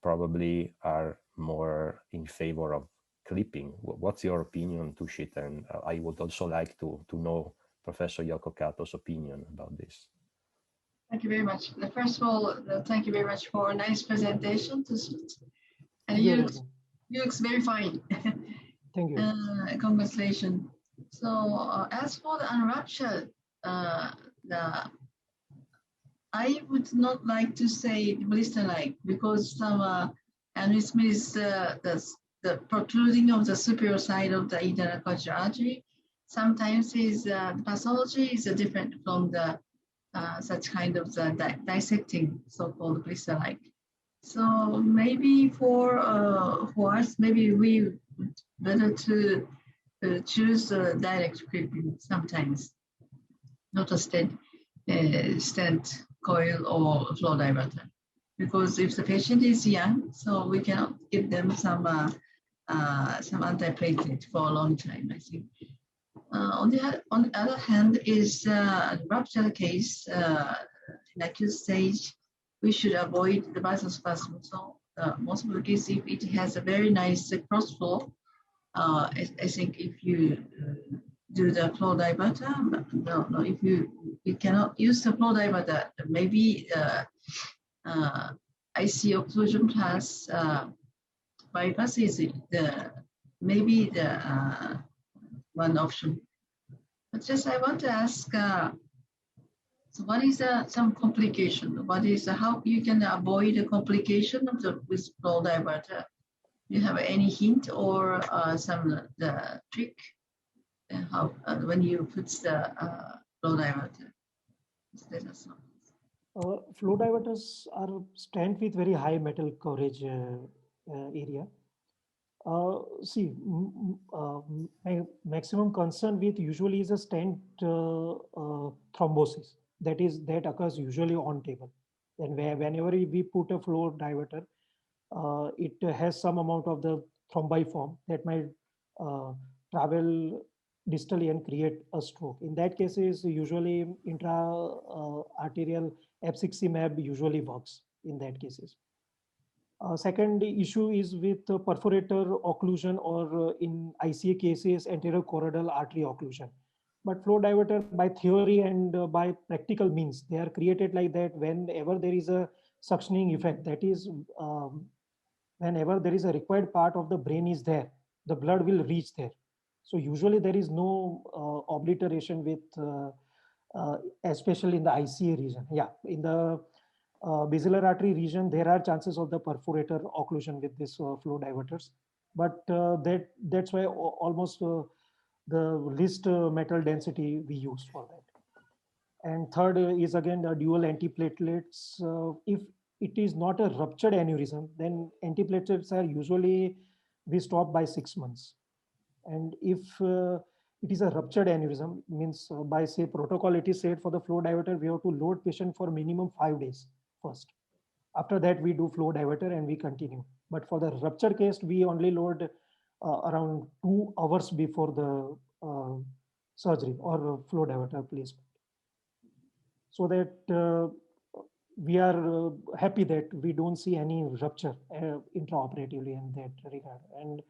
probably are more in favor of clipping. What's your opinion, Tushit? And I would also like to know Professor Yoko Kato's opinion about this. Thank you very much. First of all, thank you very much for a nice presentation. And you looks very fine. Thank you. Congratulations. So as for the unruptured, I would not like to say blister-like because some aneurysm is the protruding of the superior side of the internal coronary artery. Sometimes is the pathology is different from the such kind of the dissecting so-called blister-like. So maybe for us, maybe we would better to choose direct clipping sometimes, not a stent coil or flow diverter, because if the patient is young, so we cannot give them some antiplatelet for a long time, I think. On the other hand, is rupture case in acute stage, we should avoid the vasospasm. So most of the cases, if it has a very nice cross flow, I think if you do the flow diverter, no, if you cannot use the flow diverter, maybe IC occlusion plus bypass is maybe the one option. But just I want to ask, so what is some complication? What is how you can avoid the complication of with flow diverter? Do you have any hint or some the trick how when you put the flow diverter? Flow diverters are stent with very high metal coverage area. My maximum concern with usually is a stent thrombosis. That occurs usually on table. And whenever we put a flow diverter, it has some amount of the thrombi form that might travel distally and create a stroke. In that case, is usually intra-arterial abciximab usually works in that cases. Second issue is with perforator occlusion or in ICA cases, anterior choroidal artery occlusion. But flow diverter by theory and by practical means, they are created like that whenever there is a suctioning effect, that is whenever there is a required part of the brain is there, the blood will reach there. So usually there is no obliteration with especially in the ICA region. Yeah, in the basilar artery region, there are chances of the perforator occlusion with this flow diverters, but that's why almost the least metal density we use for that. And third is again the dual antiplatelets. If it is not a ruptured aneurysm, then antiplatelets are usually we stop by 6 months. And if it is a ruptured aneurysm, means by say protocol, it is said for the flow diverter, we have to load patient for minimum 5 days first. After that, we do flow diverter and we continue. But for the ruptured case, we only load around 2 hours before the surgery or flow diverter placement. So that we are happy that we don't see any rupture intraoperatively in that regard. And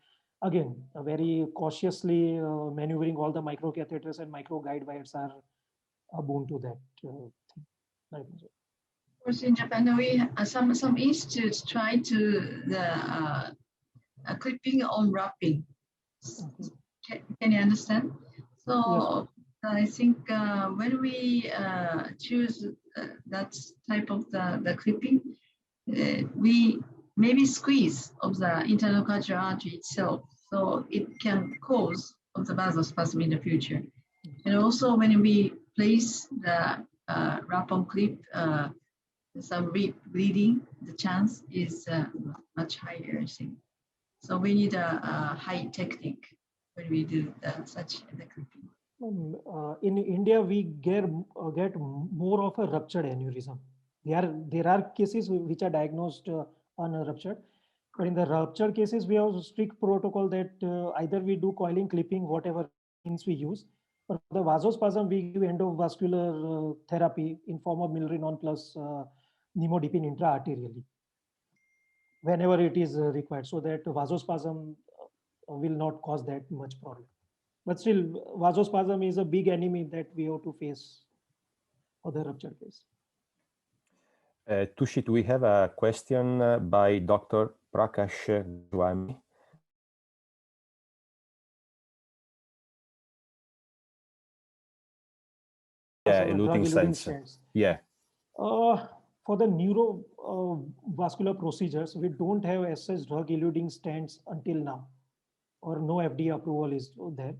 again, very cautiously maneuvering all the microcatheters and micro guide wires are a boon to that thing. Of course, in Japan, we some institutes try to the clipping on wrapping. Okay. Can you understand? So Yes. I think when we choose that type of the clipping, we maybe squeeze of the internal cardiac artery itself, so it can cause of the vasospasm in the future. And also when we place the wrap-on clip, some bleeding, the chance is much higher, I think. So we need a high technique when we do such the clipping. In India, we get more of a ruptured aneurysm. There are cases which are diagnosed unruptured, but in the ruptured cases, we have a strict protocol that either we do coiling, clipping, whatever means we use. For the vasospasm, we give endovascular therapy in form of milrinone plus nimodipine intraarterially whenever it is required, so that vasospasm will not cause that much problem. But still, vasospasm is a big enemy that we have to face for the rupture case. Tushit, we have a question by Dr. Prakash Swami. Yeah, eluting stents. Yeah. For the neurovascular procedures, we don't have as such drug-eluting stents until now, or no FDA approval is there.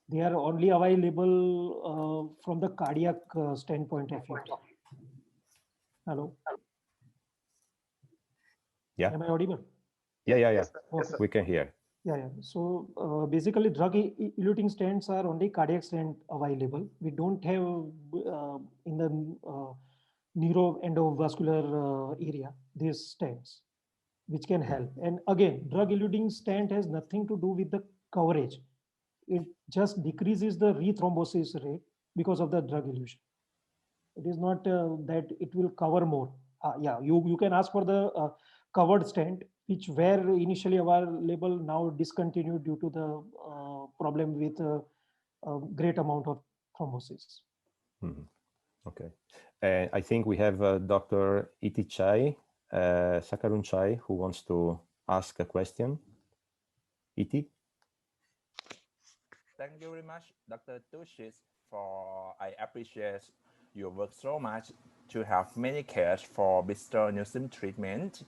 They are only available from the cardiac standpoint of it. Hello? Yeah. Am I audible? Yeah. Okay. We can hear. Yeah. So basically, drug-eluting stents are only cardiac stent available. We don't have in the neuroendovascular area these stents, which can help. And again, drug-eluting stent has nothing to do with the coverage. It just decreases the rethrombosis rate because of the drug elution. It is not that it will cover more. Yeah, you can ask for the covered stent, which were initially available, now discontinued due to the problem with great amount of thrombosis. Mm-hmm. Okay. I think we have Dr. Iti Chai, Sakarun Chai, who wants to ask a question. Iti? Thank you very much, Dr. Tushis, I appreciate your work so much to have many cares for blister aneurysm treatment.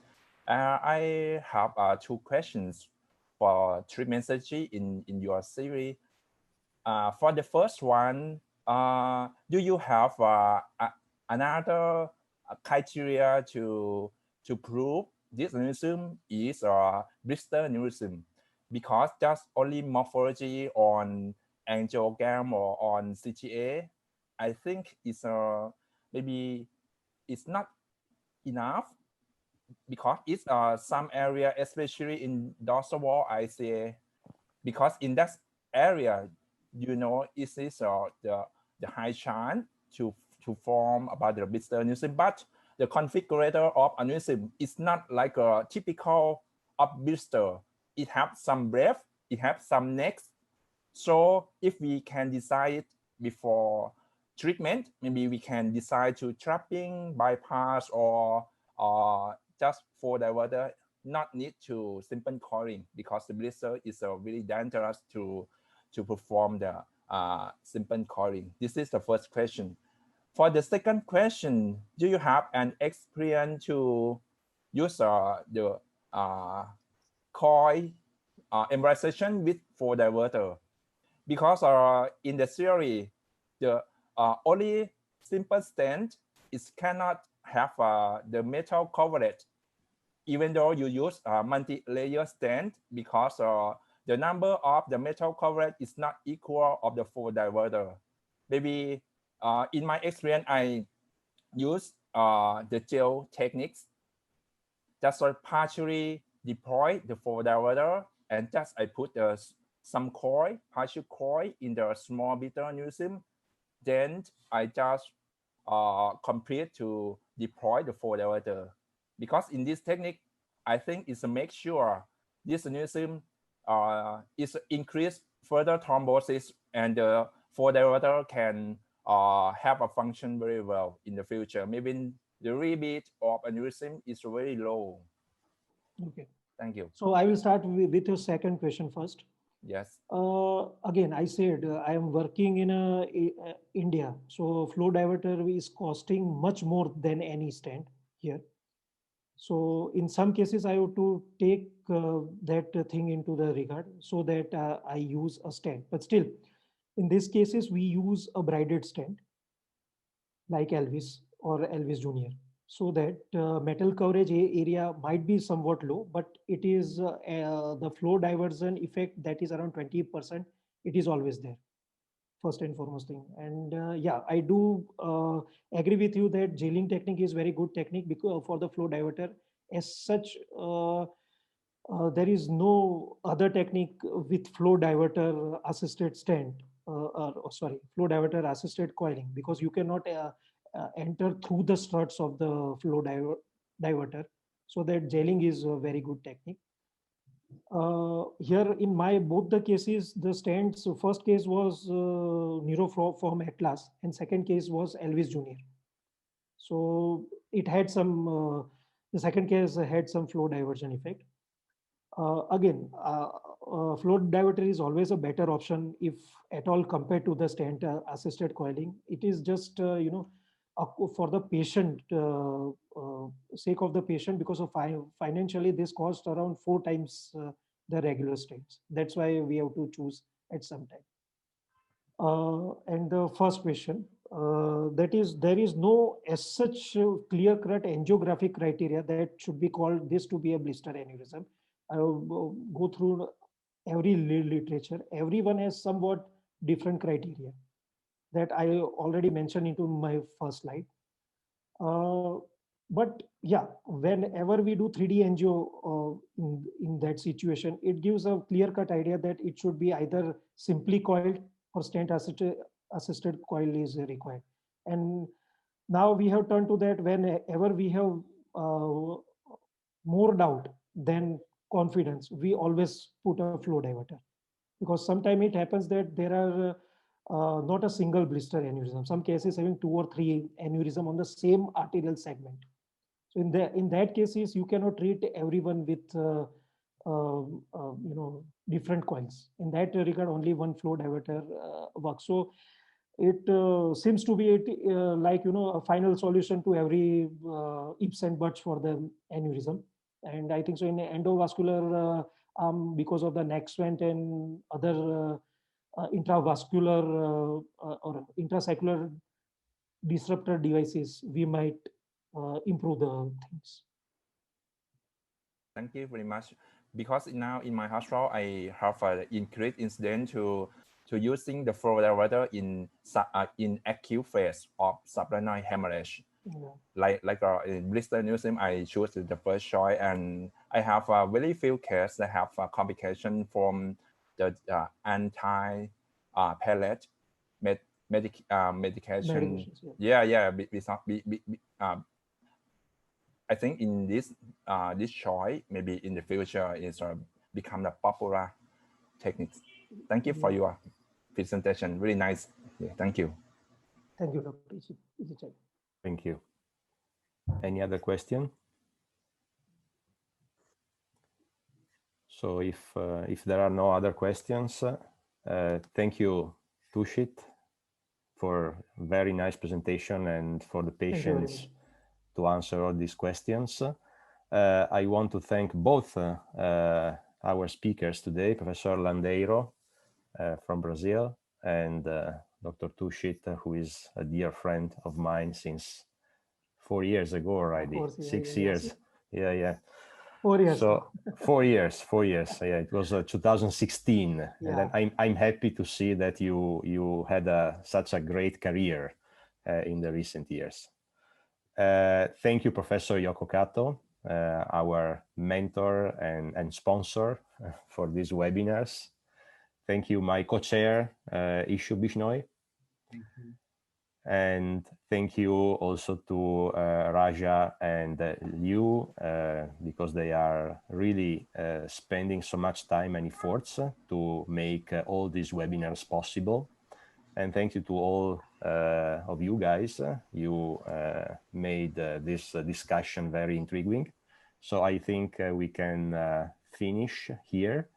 I have 2 questions for treatment strategy in your series. For the first one, do you have another criteria to prove this aneurysm is a blister aneurysm? Because just only morphology on angiogram or on CTA, I think it's maybe it's not enough, because it's some area, especially in dorsal wall ICA, because in that area, it is the high chance to form about the blister aneurysm, but the configurator of aneurysm is not like a typical of blister. It has some breadth, it has some neck. So if we can decide before treatment, maybe we can decide to trapping, bypass, or just for diverter, not need to simple coiling, because the blister is really dangerous to perform the simple coiling. This is the first question. For the second question, do you have an experience to use the coil embolization with flow diverter? Because in the theory, the only simple stent is cannot have the metal coverage, even though you use multi-layer stent, because the number of the metal coverage is not equal of the flow diverter. Maybe in my experience, I use the gel techniques. Just partially deploy the flow diverter, and just I put some coil, partial coil in the small bitter aneurysm. Then I just complete to deploy the flow diverter. Because in this technique, I think it's to make sure this aneurysm is increase further thrombosis, and the flow diverter can have a function very well in the future. Maybe the rebate of aneurysm is very low. Okay. Thank you. So I will start with your second question first. Yes. Again, I said I am working in India, so flow diverter is costing much more than any stent here. So in some cases, I have to take that thing into the regard, so that I use a stent. But still, in these cases, we use a braided stent like Elvis or Elvis Junior, so that metal coverage area might be somewhat low, but it is the flow diversion effect that is around 20%. It is always there, first and foremost thing. And yeah, I do agree with you that gelling technique is very good technique because for the flow diverter. As such, there is no other technique with flow diverter assisted stent, sorry, flow diverter assisted coiling, because you cannot enter through the struts of the flow diverter. So that gelling is a very good technique. Here in my both the cases, the stents, so first case was Neuroform Atlas, and second case was Elvis Junior. So it had some, the second case had some flow diversion effect. Again, flow diverter is always a better option if at all compared to the stent assisted coiling. It is just, for the patient, sake of the patient, because of financially this cost around 4 times the regular stents. That's why we have to choose at some time. And the first question, that is, there is no as such clear-cut angiographic criteria that should be called this to be a blister aneurysm. I will go through every literature. Everyone has somewhat different criteria that I already mentioned into my first slide. But yeah, whenever we do 3D angio in that situation, it gives a clear-cut idea that it should be either simply coiled or stent assisted coil is required. And now we have turned to that whenever we have more doubt than confidence, we always put a flow diverter, because sometimes it happens that there are not a single blister aneurysm. Some cases having 2 or 3 aneurysm on the same arterial segment. So in that cases, you cannot treat everyone with different coils. In that regard, only one flow diverter works. So it seems to be like a final solution to every ifs and buts for the aneurysm. And I think so in endovascular, because of the neck stent and other intravascular or intrasaccular disruptor devices, we might improve the things. Thank you very much. Because now in my hospital, I have an increased incident to using the flow diverter in acute phase of subretinal hemorrhage. Yeah. Like in blister aneurysm, I choose the first choice, and I have very few cases that have complication from the anti-pellet medication. Yeah. I think in this choice, maybe in the future, is become the popular techniques. Thank you for your presentation. Really nice. Yeah, thank you. Thank you, Dr. Ichichai. Thank you. Any other question? So if there are no other questions, thank you Tushit for very nice presentation and for the patience to answer all these questions. I want to thank both our speakers today, Professor Landeiro from Brazil and Dr. Tushit, who is a dear friend of mine since 4 years ago already, 6 years. Yeah. 4 years. So 4 years. Yeah, it was 2016, and then I'm happy to see that you had such a great career in the recent years. Thank you, Professor Yoko Kato, our mentor and sponsor for these webinars. Thank you, my co-chair, Ishu Bishnoi. Thank you. And thank you also to Raja and Liu, because they are really spending so much time and efforts to make all these webinars possible. And thank you to all of you guys. You made this discussion very intriguing. So I think we can finish here,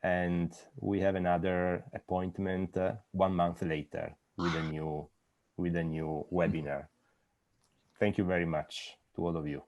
and we have another appointment 1 month later with a new webinar. Thank you very much to all of you.